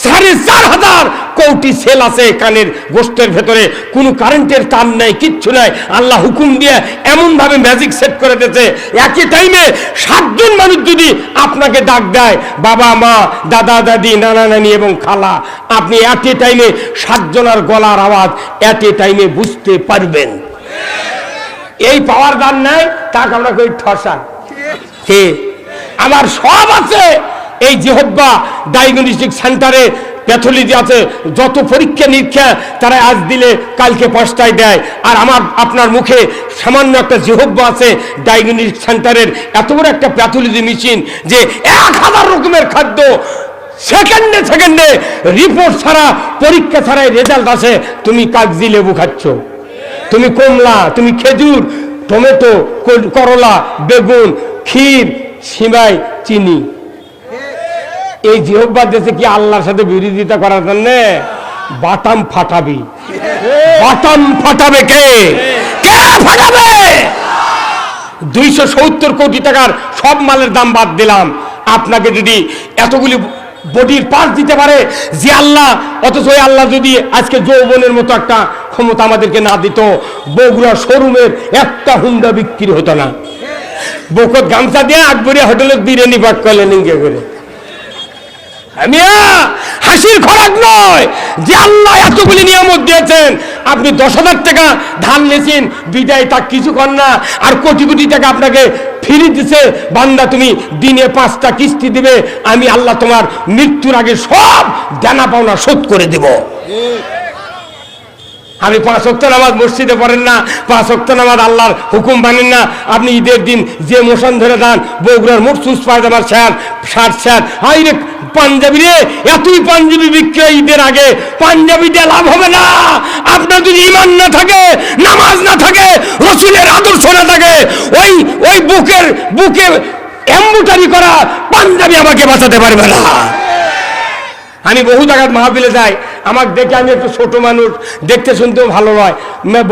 4,500 কোটি সেল আছে কানের গোস্তের ভেতরে, কোনো কারেন্টের তার নাই, কিচ্ছু নাই। আল্লাহ হুকুম দিয়ে এমন ভাবে ম্যাজিক সেট করে দিয়েছে, একই টাইমে 7 জন মানুষ যদি আপনাকে ডাক দেয়, বাবা মা দাদা দাদি নানা নানি এবং খালা, আপনি একই টাইমে 7 জনের গলার আওয়াজ একই টাইমে বুঝতে পারবেন। এই পাওয়ার দান নাই, তাকে আমরা কই ঠসা। কে আমার সব আছে এই জিহব্বা ডায়াগনস্টিক সেন্টারে, প্যাথোলজি আছে, যত পরীক্ষা নিরীক্ষা তারা আজ দিলে কালকে 5টায় দেয়। আর আপনার মুখে সামান্য একটা জিহব্বা আছে ডায়াগনস্টিক সেন্টারের, এত বড় একটা প্যাথোলজি মেশিন যে 1000 রকমের খাদ্য সেকেন্ডে রিপোর্ট ছাড়া, পরীক্ষা ছাড়াই রেজাল্ট আসে। তুমি কাগজি লেবু খাচ্ছ, তুমি কমলা, তুমি খেজুর, টমেটো, করলা, বেগুন, ক্ষীর, সিমাই, চিনি। এই জিহ্বার দেশে কি আল্লাহর সাথে বিরোধিতা করার জন্য? বাটাম ফাটাবি, বাটাম ফাটাবে কে? কে ফাটাবে? 270 কোটি টাকার সব মালের দাম বাদ দিলাম, আপনাকে যদি এতগুলি বডির পার্ট দিতে পারে যে আল্লাহ, অথচ ওই আল্লাহ যদি আজকে যৌবনের মতো একটা ক্ষমতা আমাদেরকে না দিত, বগুড়া শোরুমের একটা হুন্ডা বিক্রি হতো না। বকত গামছা দিয়ে আকবরিয়া হোটেলের বিরিয়ানি পাক করলেন ইঙ্গে করে। হাসির খোরাক নয় যে আল্লাহ এতগুলি নিয়ামত দিয়েছেন। আপনি 10,000 টাকা ধান নিয়েছেন, বিদায় তা কিছু কর না, আর কোটি কোটি টাকা আপনাকে ফিরে দিছে, বান্দা তুমি দিনে 5টা কিস্তি দিবে, আমি আল্লাহ তোমার মৃত্যুর আগে সব দেনা পাওনা শোধ করে দেব। আপনি 5 ওয়াক্ত নামাজ মসজিদে পড়েন না, 5 ওয়াক্ত নামাজ আল্লাহর হুকুম মানেন না। আপনি ঈদের দিন যে মোশন ধরে যান, বগুড়ার মরসুস পায়জামার শার্ট হাইরে পাঞ্জাবি রে, এতই পাঞ্জাবি বিক্রি ঈদের আগে, পাঞ্জাবি দিয়ে লাভ হবে না। আপনার যদি ঈমান না থাকে, নামাজ না থাকে, রাসূলের আদর্শ না থাকে, ওই বুকে এমব্রয়ডারি করা পাঞ্জাবি আমাকে বাঁচাতে পারবে না। আমি বহু জায়গায় মাহফিলে যাই, আমাকে দেখে, আমি একটু ছোট মানুষ, দেখতে শুনতেও ভালো নয়,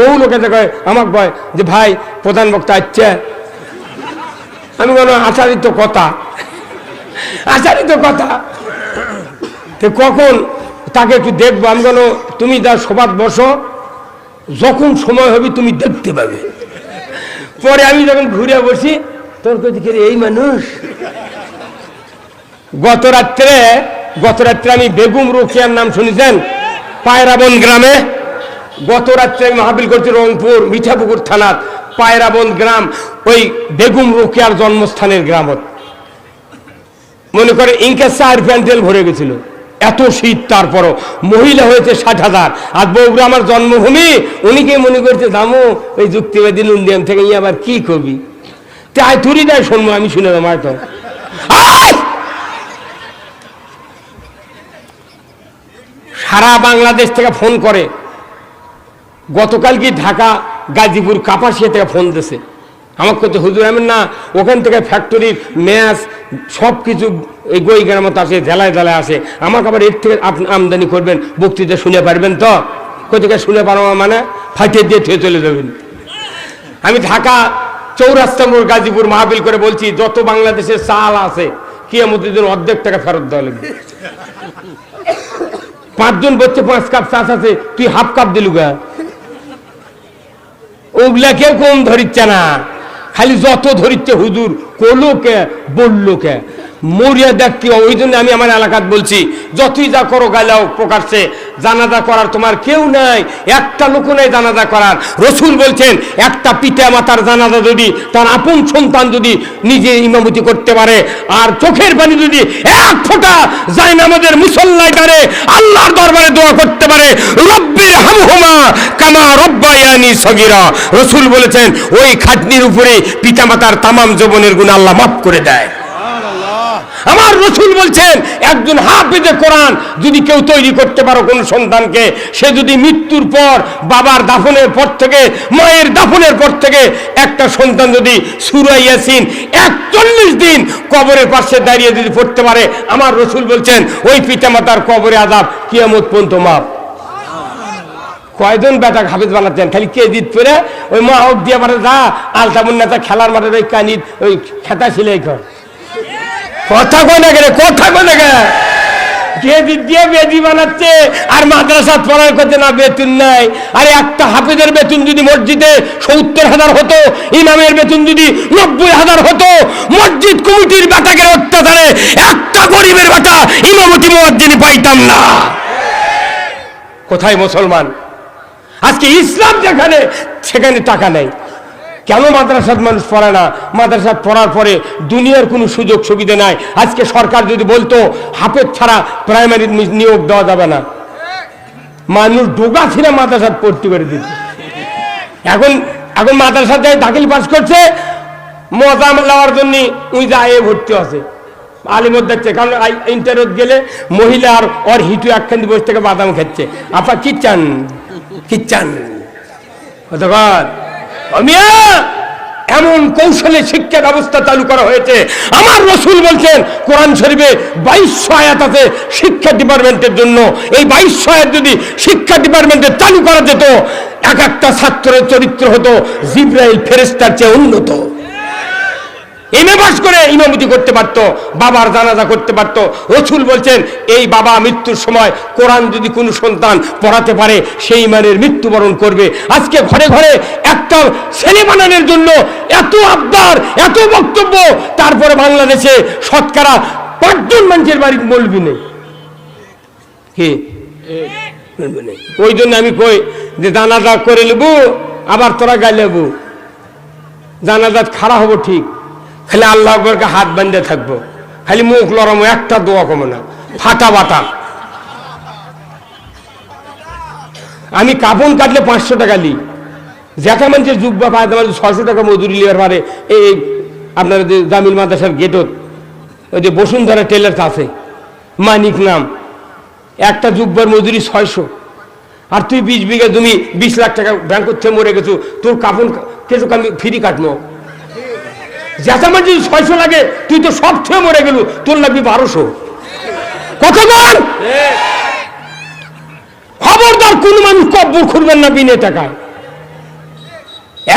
বহু লোকে দেখে আমাকে বয় যে ভাই প্রধান বক্তা আসছে। আমি বলো আচারিত কথা, আচারিত কথা, তো কখন তাকে একটু দেখবো। আমি বলো তুমি যা সবাদ বসো, যখন সময় হবে তুমি দেখতে পাবে। পরে আমি যখন ঘুরে বসি, তোর কাছে এই মানুষ। গত রাত্রে আমি বেগম রোকেয়ার নাম শুনেছেন? পায়রাবন গ্রামে গত রাত্রে আমি মাহফিল করছি, রংপুর মিঠাপুকুর থানার পায়রাবন গ্রাম, ওই বেগম রোকেয়ার জন্মস্থানের গ্রামত। মনে করে ইনকে 4 প্যান্ডেল ভরে গেছিল, এত শীত, তারপরও মহিলা হয়েছে 60,000। আর বগুড়া আমার জন্মভূমি, উনিকে মনে করছে দামো ওই যুক্তিবাদী লুন্ডিয়াম থেকে আবার কি কবি, তাই তুরি নাই শুনবো, আমি শুনে দেবো হয়তো। সারা বাংলাদেশ থেকে ফোন করে। গতকাল কি ঢাকা, গাজীপুর, কাপাসিয়া থেকে ফোন দিয়েছে আমাকে, করছে হুজুর এমন না, ওখান থেকে ফ্যাক্টরির ম্যাচ সব কিছু এই গই গ্রামত আসে, জেলায় জেলায় আসে, আমাকে আবার এর থেকে আপনি আমদানি করবেন, বক্তৃতা শুনে পারবেন তো? কোথাকে শুনে পারবো মানে ফাটিয়ে দিয়ে থুয়ে চলে যাবেন। আমি ঢাকা 4 নম্বর গাজীপুর মাহফিল করে বলছি, যত বাংলাদেশের চাল আছে কিয়ামতের দিন অর্ধেক টাকা ফেরত দেওয়া লাগবে। 5 জন বলছে 5 কাপ চাষ আছে, তুই হাফ কাপ দিলু গা। ওগুলা কেউ কম ধরিচ্ছে না, খালি যত ধরিচ্ছে হুজুর, কোলো কে বললো কে, মরিয়া দেখতে। ওই জন্য আমি আমার এলাকাত বলছি, যতই যা করো গালাও প্রকাশ্যে, জানাজা করার তোমার কেউ নাই, একটা লোক নাই জানাজা করার। রসুল বলছেন একটা পিতা মাতার জানাজা যদি তার আপন সন্তান যদি নিজে ইমামতি করতে পারে, আর চোখের পানি যদি এক ফোঁটা যায় না আমাদের মুসল্লায় দাঁড়ে আল্লাহর দরবারে দোয়া করতে পারে, রব্বির হামহুমা কামা রব্বায়ানি সগীরা, রসুল বলেছেন ওই খাটনির উপরে পিতা মাতার তামাম জীবনের গুনাহ আল্লাহ মাফ করে দেয়। আমার রসুল বলছেন একজন হাফেজে কোরআন যদি কেউ তৈরি করতে পারো কোন সন্তানকে, সে যদি মৃত্যুর পর বাবার দাফনের পর থেকে মায়ের দাফনের পর থেকে একটা সন্তান যদি সূরা ইয়াসিন 41 দিন কবরের পাশে দাঁড়িয়ে যদি পড়তে পারে, আমার রসুল বলছেন ওই পিতামাতার কবরে আযাব কিয়ামত পর্যন্ত মাফ। কয়জন বেটা হাফেজ বানাচ্ছেন, খালি কেজিত পরে ওই মা হোক দিয়ে মারে যা আলতা মুন্নাটা খেলার মাঠে ওই কানির ওই খেতা সিলাই কর। কথা কয় না গেলে, কথা কয় না গে, কেজিত দিয়ে বেদি বানাচ্ছে আর মাদ্রাসা পড়ার করতে না বেতন নাই। আরে একটা হাফেজের বেতন যদি মসজিদে 70,000 হতো, ইমামের বেতন যদি 90,000 হতো, মসজিদ কমিটির বেটাকে অত্যাচারে একটা গরিবের বেটা ইমামতি মুয়াজ্জিন পাইতাম না। কোথায় মুসলমান? আজকে ইসলাম যেখানে সেখানে টাকা নেই। কেন মাদ্রাসাত মানুষ পড়ে না? মাদ্রাসাত পড়ার পরে দুনিয়ার কোনো সুযোগ সুবিধা নাই। আজকে সরকার যদি বলতো হাফেজ ছাড়া প্রাইমারি নিয়োগ দেওয়া যাবে না, মানুষ ডোগা ছিল মাদ্রাসাত পড়তে করে দিত। এখন মাদ্রাসাত যাই দাখিল পাস করছে মজা নেওয়ার জন্য ওই যায় ভর্তি আছে আলিমত দেখছে। কারণ ইন্টারভিউ গেলে মহিলা আর ওর হিটু একখান বসে থেকে বাদাম খাচ্ছে। আপা কি চান, কি চান? এমন কৌশলে শিক্ষা ব্যবস্থা চালু করা হয়েছে। আমার রসুল বলছেন কোরআন শরীফে 2200 আয়াত আছে শিক্ষা ডিপার্টমেন্টের জন্য। এই 2200 আয়াত যদি শিক্ষা ডিপার্টমেন্টে চালু করা যেত, এক একটা ছাত্রের চরিত্র হতো জিবরাইল ফেরেশতার চেয়ে উন্নত। এমএ পাস করে ইমামতি করতে পারত, বাবার জানাজা করতে পারত। রসুল বলছেন এই বাবা মৃত্যুর সময় কোরআন যদি কোনো সন্তান পড়াতে পারে সেই ইমানের মৃত্যুবরণ করবে। আজকে ঘরে ঘরে একটা ছেলে বানানোর জন্য এত আবদার, এত বক্তব্য, তারপরে বাংলাদেশে শতকরা 5 জন মানুষের বাড়ির মৌলবি নেই। ওই জন্য আমি কই যে জানাজা করে নেব, আবার তোরা গাইলেবু জানাজা খাড়া হবো ঠিক, খালি আল্লাহ আকবরকে হাত বান্ধে থাকবো, খালি মুখ লড়ামো, একটা দোয়া কমো না, ফাটা বাটা। আমি কাপন কাটলে 500 টাকা নিই, জ্যাঠা মানুষের যুগ বা পায় 600 টাকা মজুরি লিবার পারে। এই আপনার যে জামিল মাদ্রাসার গেটত ওই যে বসুন্ধরা টেলার্স আছে, মানিক নাম, একটা যুগবার মজুরি 600। আর তুই 20 বিঘা জমি 20 লাখ টাকা ব্যাংক করতে মরে গেছো, তোর কাপন কেসো আমি ফ্রি কাটবো। জ্যাঠামার যদি 600 লাগে, তুই তো সব থেকে মরে গেল, তোর লাগবে 1200। কত বল? খবরদার কোন মানুষ কব্বর খুঁড়বেন না বিনে টাকায়।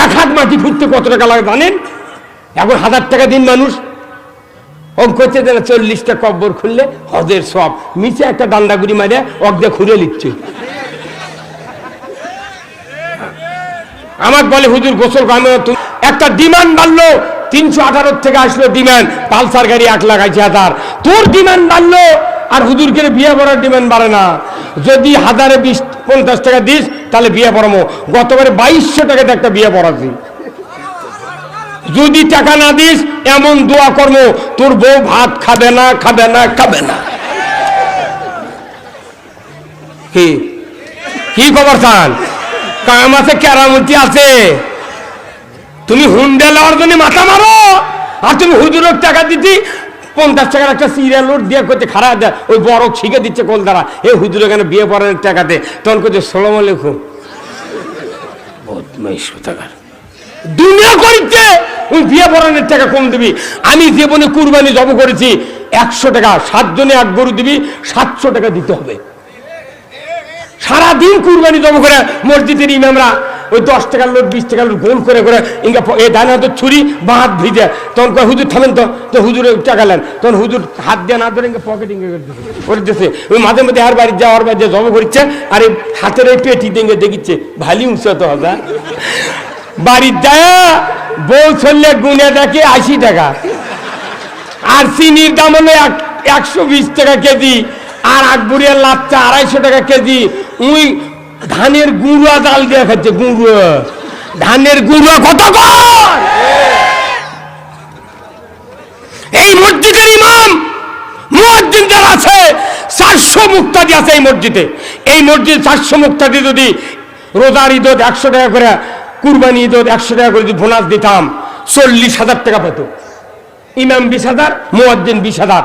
1 হাত মাটি খুঁড়তে কত টাকা লাগে জানেন? এখন 1000 টাকা দিন মানুষ অঙ্ক করছে, 40টা কব্বর খুললে হজের সব, নিচে একটা ডান্ডাগুড়ি মারে অর্ধে খুঁড়ে লিখছে। আমার বলে হুজুর গোসল কামে একটা ডিমান্ড বাড়লো, 318 থেকে আসলো ডিমান্ড, পালসার গাড়ি 1,80,000। তোর ডিমান্ড বাড়লো আর হুজুরকে বিয়ে করার ডিমান্ড বাড়ে না। যদি 1050 টাকা দিস তাহলে বিয়ে পড়াবো। গতবারে 2200 টাকাতে একটা বিয়ে পড়াচ্ছি। যদি টাকা না দিস এমন দোয়া করবো তোর বউ ভাত খাবে না, খাবে না, খাবে না। কি খবর চান? কাম আছে, কেরামতি আছে। তুমি হুন্ডা লওয়ার জন্য মাথা মারো, আর তুমি হুজুরের টাকা দিতি 50 টাকার একটা সিরিয়াল লোড দিয়ে করতে খারাপ দেয়, ওই বড় শিখে দিচ্ছে কল দ্বারা এ হুজুরের এখানে বিয়ে পড়ানোর টাকাতে, তখন করছে সালাম আলাইকুম দুনিয়া করিতে ওই বিয়ে পড়ানোর টাকা কম দিবি। আমি জীবনে কুরবানি জব করেছি 100 টাকা, 7 জনে 1 গরু দিবি, 700 টাকা দিতে হবে। সারাদিন কুরবানি জব করে মসজিদের ইমামরা ওই 10 টাকার লোট 20 টাকার লোট গোল করে করে ইঙ্গা এ ডান হাতে ছুরি বা হাত ভিজে, তখন কয় হুজুর থামেন তো হুজুরে টাকা নেন, তখন হুজুর হাত দিয়ে না ধরে পকেটিং করে দিচ্ছে। ওই মাঝে মাঝে আর বাড়ি যাওয়ার বাড়ি জব করছে, আর এই হাতের এই পেটি দিয়ে দেখিচ্ছে ভালি উঁচু তো হবে। বাড়ির যায় বউ চললে গুনে দেখে 80 টাকা, আর চিনির দাম হলো 120 টাকা কেজি, আর আকবরিয়ার লাচ্চা 250 টাকা কেজি। উই ধানের গুঁড়া ডাল দিয়ে খাচ্ছে, গুঁড়ো ধানের গুঁড়া কত কর। এই মসজিদের ইমাম মুয়াজ্জিন যারা আছে 400 মুক্তাদি আছে এই মসজিদে। এই মসজিদ 400 মুক্তাদি যদি রোজার ঈদত 100 টাকা করে, কুরবানি ঈদত 100 টাকা করে যদি বোনাস দিতাম 40,000 টাকা পেত। ইমাম 20,000, মুয়াজ্জিন 20,000।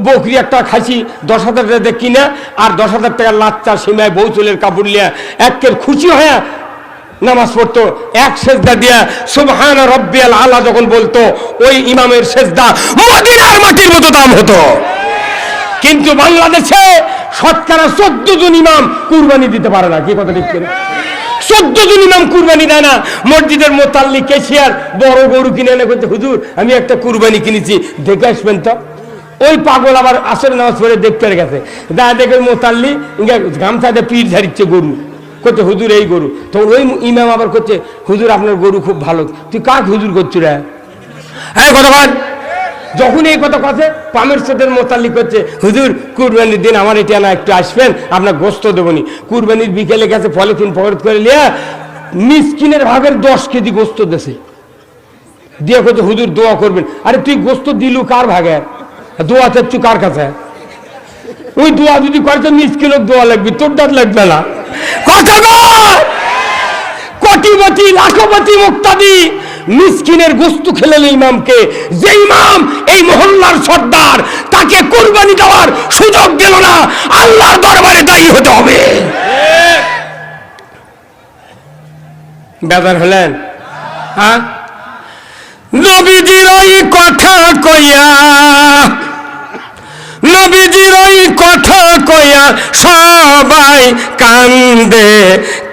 বকরি একটা খাসি 10,000 টাকা কিনে আর 10,000 টাকা লাচ্চা সিমায় বউ চুলের কাপড় নিয়ে একের খুশি হয়ে নামাজ পড়তো। এক সেজদা দিয়া সুবহান রাব্বিয়াল আলা যখন বলতো, ওই ইমামের সেজদা মদিনার মাটির মতো দাম হতো। কিন্তু বাংলাদেশে শতকরা 14 জন ইমাম কুরবানি দিতে পারে না। কি কথা ঠিক করে? 14 জন ইমাম কুরবানি দেয় না। মসজিদের মোতাল্লি কেশিয়ার বড় গরু কিনে এনে করতে, হুজুর আমি একটা কুরবানি কিনেছি, দেখে আসবেন তো। ওই পাগল আবার আসর নামাজ পড়ে দেখতে গেছে, দেখে মোতাল্লি গামছাতে পিঠ ঝাড়িচ্ছে গরু, করছে হুজুর এই গরু। তখন ওই ইমাম আবার করছে, হুজুর আপনার গরু খুব ভালো, তুই কাক হুজুর করছু রে? এই কথা বল। যখন এই কথা কথা পামের সাথের মোতাল্লিক করছে, হুজুর কুরবানির দিন আমার এটা না একটু আসবেন, আপনার গোস্ত দেবনি। কুরবানির বিকেলে গেছে পলিথিন পকেট করে লিয়া মিসকিনের ভাগের 10 কেজি গোস্ত দেশে দিয়ে করছে, হুজুর দোয়া করবেন। আরে তুই গোস্ত দিলু কার ভাগে? দোয়া চাচ্ছু কার কাছে? ওই দোয়া যদি করছে মিসকিনের দোয়া লাগবে, তোর দাঁত লাগবে না। কথা বল। কোটিপতি লাখপতি মুক্তাদি মিসকিনের গোস্ত খেলেন ইমামকে। যে ইমাম এই মহল্লার সর্দার, তাকে কুরবানি দেওয়ার সুযোগ দিল না, আল্লাহর দরবারে দায়ী হতে হবে। বেজার হলেন? হ্যাঁ, নবীজির ওই কথা কইয়া, নবীজির ওই কথা কইয়া সবাই কান্দে,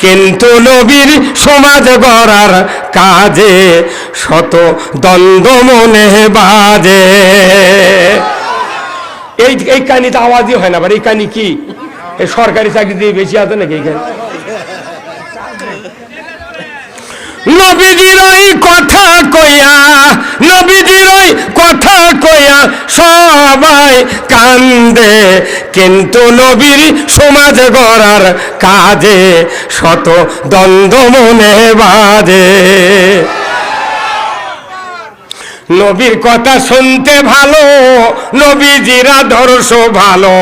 কিন্তু নবীর সমাজ গড়ার কাজে শত দ্বন্দ্ব মনে বাজে। এই কাহিনীতে আওয়াজই হয় না। আবার এই কাহিনী কি? এই সরকারি চাকরি দিয়ে বেশি আছে নাকি? এই নবীজির ওই কথা কইয়া, নবীজির ওই কথা কইয়া সবাই কান্দে, কিন্তু নবীর সমাজ গড়ার কাজে শত দ্বন্দ্ব মনে বাজে। নবীর কথা শুনতে ভালো, নবীজির আদর্শ ভালো,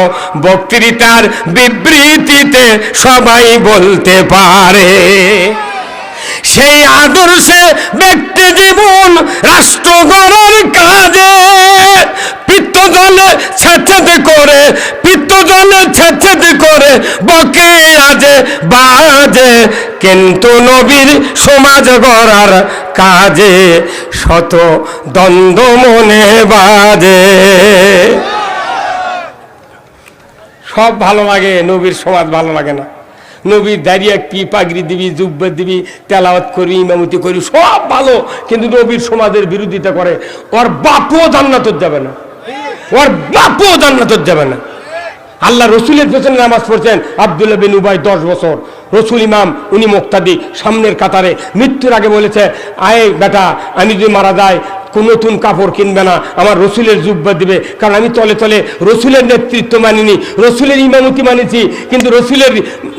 বক্তৃতার বিবৃতিতে সবাই বলতে পারে। সেই আদর্শে ব্যক্তি জীবন রাষ্ট্র গড়ার কাজে পিত্ত জলে ছেঁচেতে করে, পিত্ত জলে ছেঁচেতে করে বকে আজে বাজে, কিন্তু নবীর সমাজ গড়ার কাজে শত দ্বন্দ্ব মনে বাজে। সব ভালো লাগে, নবীর সমাজ ভালো লাগে না। নবীর দাঁড়িয়ে কি পাগড়ি দিবি, জুব্বা দিবি, তেলাওয়াত করবি, ইমামতি করবি, সব ভালো, কিন্তু নবীর সমাজের বিরোধিতা করে, ওর বাপও জান্নাত যাবে না, ওর বাপও জান্নাত যাবে না। আল্লাহ রসুলের পেছনে নামাজ পড়ছেন আব্দুল্লাহ বিন উবাই 10 বছর। রসুল ইমাম, উনি মুক্তাদি, সামনের কাতারে। মৃত্যুর আগে বলেছে, আয় বেটা, আমি যদি মারা যাই কোন নতুন কাপড় কিনবে না, আমার রসুলের জুব্বা দিবে, কারণ আমি তলে তলে রসুলের নেতৃত্ব মানিনি, রসুলের ইমামতি মানিছি, কিন্তু রসুলের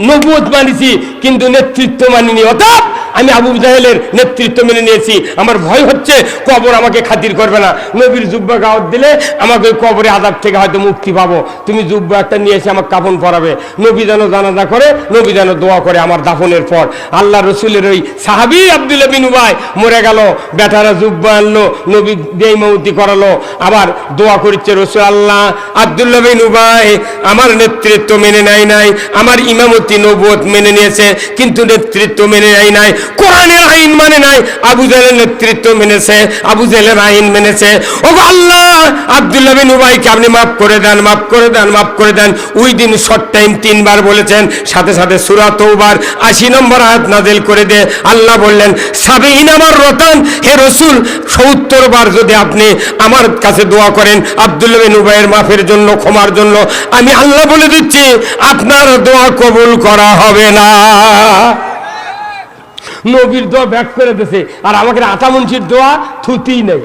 নবুয়ত মানিছি, কিন্তু নেতৃত্ব মানিনি। অর্থাৎ আমি আবু জাহেলের নেতৃত্ব মেনে নিয়েছি। আমার ভয় হচ্ছে কবর আমাকে খাতির করবে না। নবীর জুব্বা গাওয়াত দিলে আমাকে ওই কবরে আযাব থেকে হয়তো মুক্তি পাবো। তুমি জুব্বা একটা নিয়ে এসে আমার কাফন পরাবে, নবী যেন জানাজা করে, নবী যেন দোয়া করে আমার দাফনের পর। আল্লাহ রসুলের ওই সাহাবী আব্দুল্লাহ বিন উবাই মরে গেল, বেটারা জুব্বা আনলো, নবী বেঈমানতি করালো, আবার দোয়া করছে, রসুল আল্লাহ আব্দুল্লাহ বিন উবাই আমার নেতৃত্ব মেনে নেয় নাই, আমার ইমামতি নবুয়ত মেনে নিয়েছে, কিন্তু নেতৃত্ব মেনে নেয় নাই, কোরআনের আইন মানে নাই। আবু জাহেলের নেতৃত্ব মেনেছে, আবু জাহেলের আইন মেনেছে। ও আল্লাহ, আব্দুল্লাহ বিন উবাইকে আপনি মাফ করে দেন, মাফ করে দেন, মাফ করে দেন। ওই দিন শর্ট টাইম 3 বার বলেছেন, সাথে সাথে সূরা তওবার 80 নম্বর আয়াত নাযিল করে দে। আল্লাহ বললেন, 70 আমার রতান, হে রাসূল 70 বার যদি আপনি আমার কাছে দোয়া করেন আব্দুল্লাহ বিন উবাইয়ের মাফের জন্য, ক্ষমার জন্য, আমি আল্লাহ বলে দিচ্ছি আপনার দোয়া কবুল করা হবে না। নবীর দোয়া ব্যাক করে দিয়েছে, আর আমাকে আটা মুন্সির দোয়া থুতি নেই।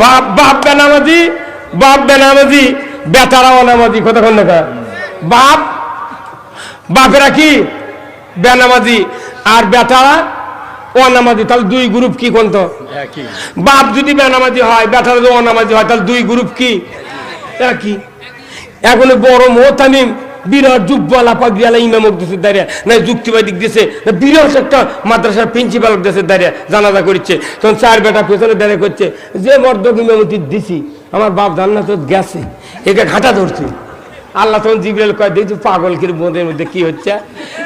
বাপ বাপ বেনামাজি, বাপ বেনামাজি, বেটারা অনামাজি। কতক্ষণ দেখা বাপ বাপেরা কি বেনামাজি আর বেটারা অনামাজি, তাহলে দুই গ্রুপ কি কোন তো? বাপ যদি বেনামাজি হয়, বেটারা যদি অনামাজি হয়, তাহলে দুই গ্রুপ কি একই। এখন বড় মোহতামিম বিরাট যুগওয়ালা পাগড়িওয়ালা ইমামক দেশের দাঁড়িয়ে না যুক্তিবাদী দেশে বিরাট একটা মাদ্রাসার প্রিন্সিপাল দেশের দাঁড়িয়ে জানাজা করছে, তখন চার বেটা পেছনে দাঁড়িয়ে করছে যে মর্দক ইমামতি দিছি আমার বাপ জান্নাত গেছে, একে ঘাটা ধরছে। আল্লাহ তখন জিবরাইল কয় দেখছি পাগল কি বোধের মধ্যে কি হচ্ছে?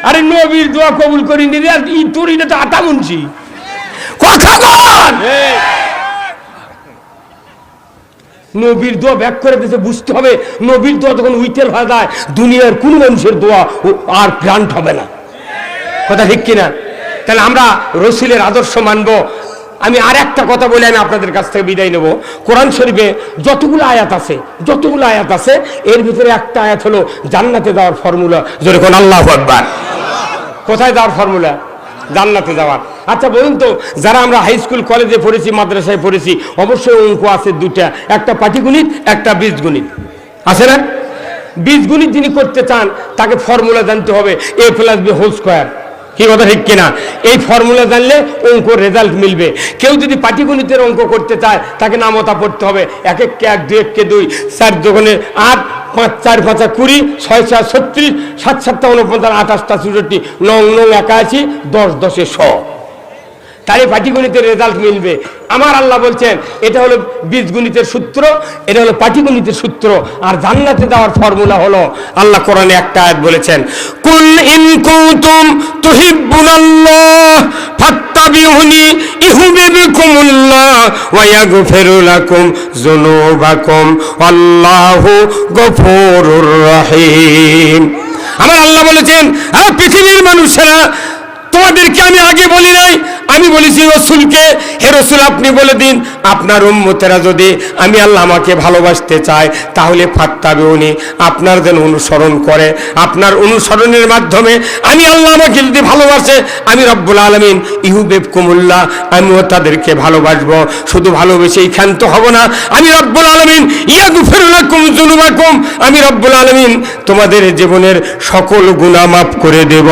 আরে নবীর দোয়া কবুল করিনি রে, আর তোর এটা তো আটা মুন্সি কথা বল। নবীর দোয়া ব্যাক করে দিতে বুঝতে হবে, নবীর দোয়া যখন উইটের হয়ে যায় দুনিয়ার কোন মানুষের দোয়া আর গ্রান্ট হবে না। কথা ঠিক কিনা? তাহলে আমরা রসুলের আদর্শ মানবো। আমি আর একটা কথা বলে আমি আপনাদের কাছ থেকে বিদায় নেব। কোরআন শরীফে যতগুলো আয়াত আছে এর ভিতরে একটা আয়াত হলো জান্নাতে যাওয়ার ফর্মুলা। জোরে কোন আল্লাহু আকবার। কোথায় যাওয়ার ফর্মুলা? জান্নাতে যাওয়ার। আচ্ছা বলুন তো, যারা আমরা হাই স্কুল কলেজে পড়েছি, মাদ্রাসায় পড়েছি, অবশ্যই অঙ্ক আছে দুটা, একটা পাটিগণিত, একটা বীজগণিত, আছে না? বীজগণিত যিনি করতে চান তাকে ফর্মুলা জানতে হবে a+b²। কি কথা ঠিক কিনা? এই ফর্মুলা জানলে অঙ্ক রেজাল্ট মিলবে। কেউ যদি পাটিগণিতের অঙ্ক করতে চায় তাকে নামতা পড়তে হবে 1 × 1 2 × 2 4 × 2 8 5 4 5 20 6 4 36 7 7 49 28 64 9 9 81 10 10 100। তাই পাটিগণিতের রেজাল্ট মিলবে। আমার আল্লাহ বলছেন এটা হলো বীজগণিতের সূত্র, এটা হলো পাটিগণিতের সূত্র। আর জান্নাতে যাওয়ার ফর্মুলা হলো আল্লাহ কোরআনে একটা আয়াত বলেছেন, কুল ইন কুনতুম তুহিব্বুনাল্লাহ ফাত্তাবিউনি ইউহিব্বুকুমুল্লাহ ওয়া ইয়াগফির লাকুম যুনুবাকুম আল্লাহু গফুরুর রহিম। আমার আল্লাহ বলেছেন, আর পৃথিবীর মানুষেরা তোমাদেরকে আমি আগে বলি নাই, আমি বলেছি রসুলকে, হে রসুল আপনি বলে দিন আপনার উম্মতেরা যদি আমি আল্লাহ আমাকে ভালোবাসতে চায় তাহলে ফাত্তাবিউনি, আপনার যেন অনুসরণ করে। আপনার অনুসরণের মাধ্যমে আমি আল্লাহ আমাকে যদি ভালোবাসে, আমি রব্বুল আলামিন ইউহিব্বুকুমুল্লাহ, আমিও তাদেরকে ভালোবাসবো। শুধু ভালোবেসেই ক্ষান্ত হব না, আমি রব্বুল আলামিন ইয়াগফির লাকুম যুনুবাকুম, আমি রব্বুল আলামিন তোমাদের জীবনের সকল গুনাহ মাফ করে দেব।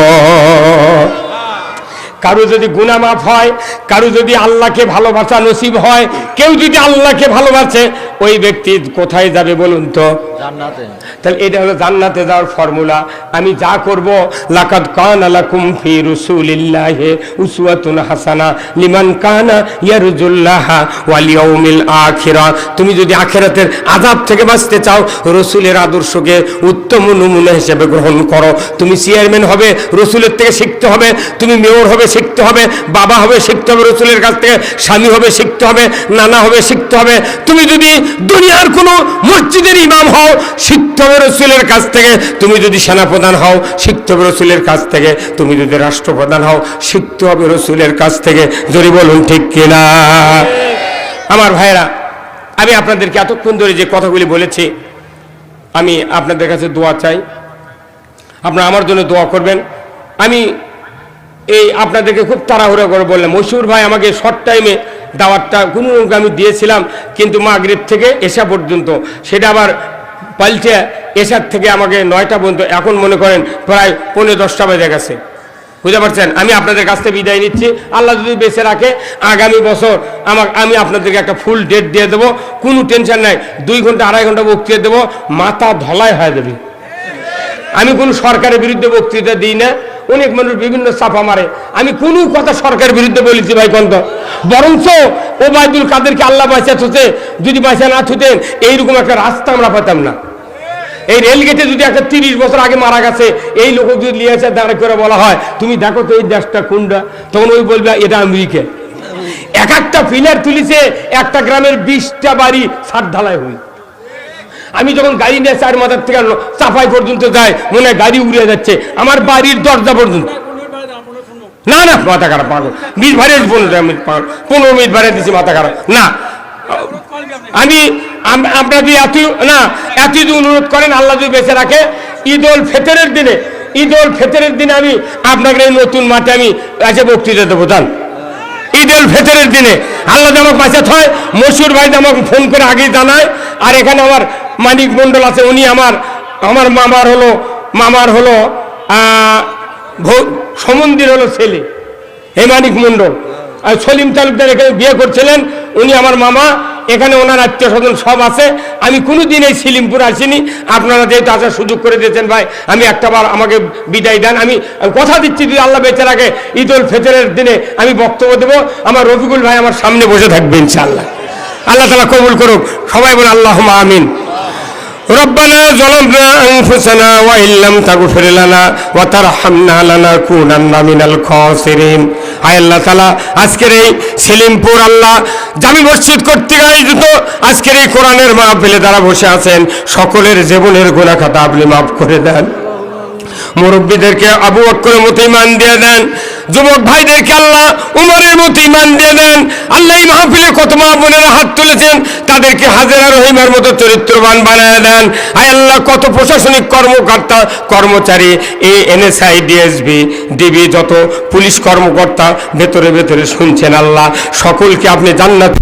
কারো যদি গুনাহ মাফ হয়, কারো যদি আল্লাহকে ভালোবাসা নসিব হয়, কেউ যদি আল্লাহকে ভালোবাসে, ওই ব্যক্তি কোথায় যাবে বলুন তো? জান্নাতে। তাহলে এটা হলো জান্নাতে যাওয়ার ফর্মুলা। আমি যা করব, লাকাদ কানা লাকুম ফি রাসূলিল্লাহি উসওয়াতুন হাসানা লিমান কানা ইয়ারজুল্লাহ ওয়াল ইয়াউমিল আখিরা। তুমি যদি আখিরাতের আযাব থেকে বাঁচতে চাও, রাসূলের আদর্শকে উত্তম নমুনা হিসেবে গ্রহণ করো। তুমি চেয়ারম্যান হবে, রাসূলের থেকে শিখতে হবে। তুমি মেয়র হবে, শিখতে হবে। বাবা হবে, শিখতে হবে রাসূলের কাছ থেকে। স্বামী হবে, শিখতে হবে। নানা হবে, শিখতে হবে। তুমি যদি দুনিয়ার কোনো মসজিদের ইমাম হও, শিখতে হবে রাসূলের কাছ থেকে। তুমি যদি সেনাপ্রধান হও, শিখতে হবে রাসূলের কাছ থেকে। তুমি যদি রাষ্ট্রপ্রধান হও, শিখতে হবে রাসূলের কাছ থেকে। জোরে বলুন ঠিক কিনা? আমার ভাইরা, আমি আপনাদেরকে এতক্ষণ ধরে যে কথাগুলি বলেছি, আমি আপনাদের কাছে দোয়া চাই। আপনারা আমার জন্য দোয়া করবেন। আমি এই আপনাদেরকে খুব তাড়াহুড়া করে বললাম, মশহুর ভাই আমাকে শর্ট টাইমে দাওয়াতটা কোনো আমি দিয়েছিলাম, কিন্তু মাগরিব থেকে এশা পর্যন্ত, সেটা আবার পাল্টে এশার থেকে আমাকে 9টা পর্যন্ত, এখন মনে করেন প্রায় 9:45 বেজে গেছে। বুঝতে পারছেন? আমি আপনাদের কাছ থেকে বিদায় নিচ্ছি। আল্লাহ যদি বেঁচে রাখে আগামী বছর আমি আপনাদেরকে একটা ফুল ডেট দিয়ে দেবো, কোনো টেনশন নাই। 2 ঘন্টা 2.5 ঘন্টা বক্তৃতা দেবো, মাথা ধলাই হয়ে যাবে। আমি কোনো সরকারের বিরুদ্ধে বক্তৃতা দিই না। অনেক মানুষ বিভিন্ন চাপা মারে, আমি কোনো কথা সরকারের বিরুদ্ধে বলেছি ভাই কন্ত? বরঞ্চ ওবায়দুল কাদেরকে আল্লাহ বাঁচা থুতে, যদি বাঁচা না থুতেন এইরকম একটা রাস্তা আমরা পেতাম না। এই রেলগেটে যদি একটা 30 বছর আগে মারা গেছে, এই লোক যদি নিয়ে এসে দাঁড়া করে বলা হয় তুমি দেখো তো এই দেশটা কোনটা, তখন ওই বলবে এটা আমেরিকা। এক একটা পিলার তুলিছে, একটা গ্রামের 20টা বাড়ি ছাদ ঢালাই হই। আমি যখন গাড়ি নিয়ে 4 মাথার থেকে চাপাই পর্যন্ত যাই, মনে হয় গাড়ি উড়ে যাচ্ছে আমার বাড়ির দরজা পর্যন্ত। না না, মাথা খারাপ পাগল, 20 ভাড়া 15 মিনিট ভাড়া দিচ্ছি, মাথা খারাপ না। আমি আপনাদের এত অনুরোধ করেন, আল্লাহ যদি বেঁচে রাখে ঈদুল ফিতরের দিনে আমি আপনাকে এই নতুন মাঠে আমি এসে বক্তৃতা দেবো। জান ঈদ উল ফিতরের দিনে আল্লাহ আমাকে বাঁচাতে হয়। মশহুর ভাই আমাকে ফোন করে আগেই জানায়। আর এখানে আমার মানিক মণ্ডল আছে, উনি আমার মামার হলো সমন্দির হলো ছেলে, এই মানিক মণ্ডল। আর সলিম তালুকদার এখানে বিয়ে করছিলেন, উনি আমার মামা। এখানে ওনার আত্মীয় স্বজন সব আছে। আমি কোনোদিন এই সিলিমপুর আসিনি, আপনারা যেহেতু আসার সুযোগ করে দিয়েছেন ভাই, আমি একটাবার আমাকে বিদায় দেন। আমি কথা দিচ্ছি যদি আল্লাহ বেঁচে রাখে ঈদ উল ফিতরের দিনে আমি বক্তব্য দেবো। আমার রফিকুল ভাই আমার সামনে বসে থাকবে ইনশাআল্লাহ। আল্লাহ তাআলা কবুল করুক। সবাই বলে আল্লাহুম্মা আমিন। রব্বানা যালামনা আনফুসানা ওয়া ইল্লাম তাগফির লানা ওয়া তারহামনা লানাকুনান্না মিনাল খাসিরিন। আয় আল্লাহ তাআলা, আজকের এই সেলিমপুর আল্লাহ জামি মসজিদ কর্তৃক আয়োজিত আজকের এই কোরআনের মাহফিলে যারা বসে আছেন, সকলের জীবনের গুনাহ খাতা আপনি মাফ করে দেন। মুরব্বীদেরকে আবু বকরের মতো ঈমান দিয়ে দেন, যুবক ভাইদেরকে আল্লাহ উমরের মতো ঈমান দিয়ে দেন। আল্লাহ এই মাহফিলে কত মা বোনেরা হাত তুলেছেন, তাদেরকে হাজেরা রহিমার মতো চরিত্রবান বানায় দেন। আয় আল্লাহ, কত প্রশাসনিক কর্মকর্তা কর্মচারী, এই এনএসআই, ডিএসবি, ডিবি, যত পুলিশ কর্মকর্তা ভেতরে ভেতরে শুনছেন, আল্লাহ সকলকে আপনি জান্নাত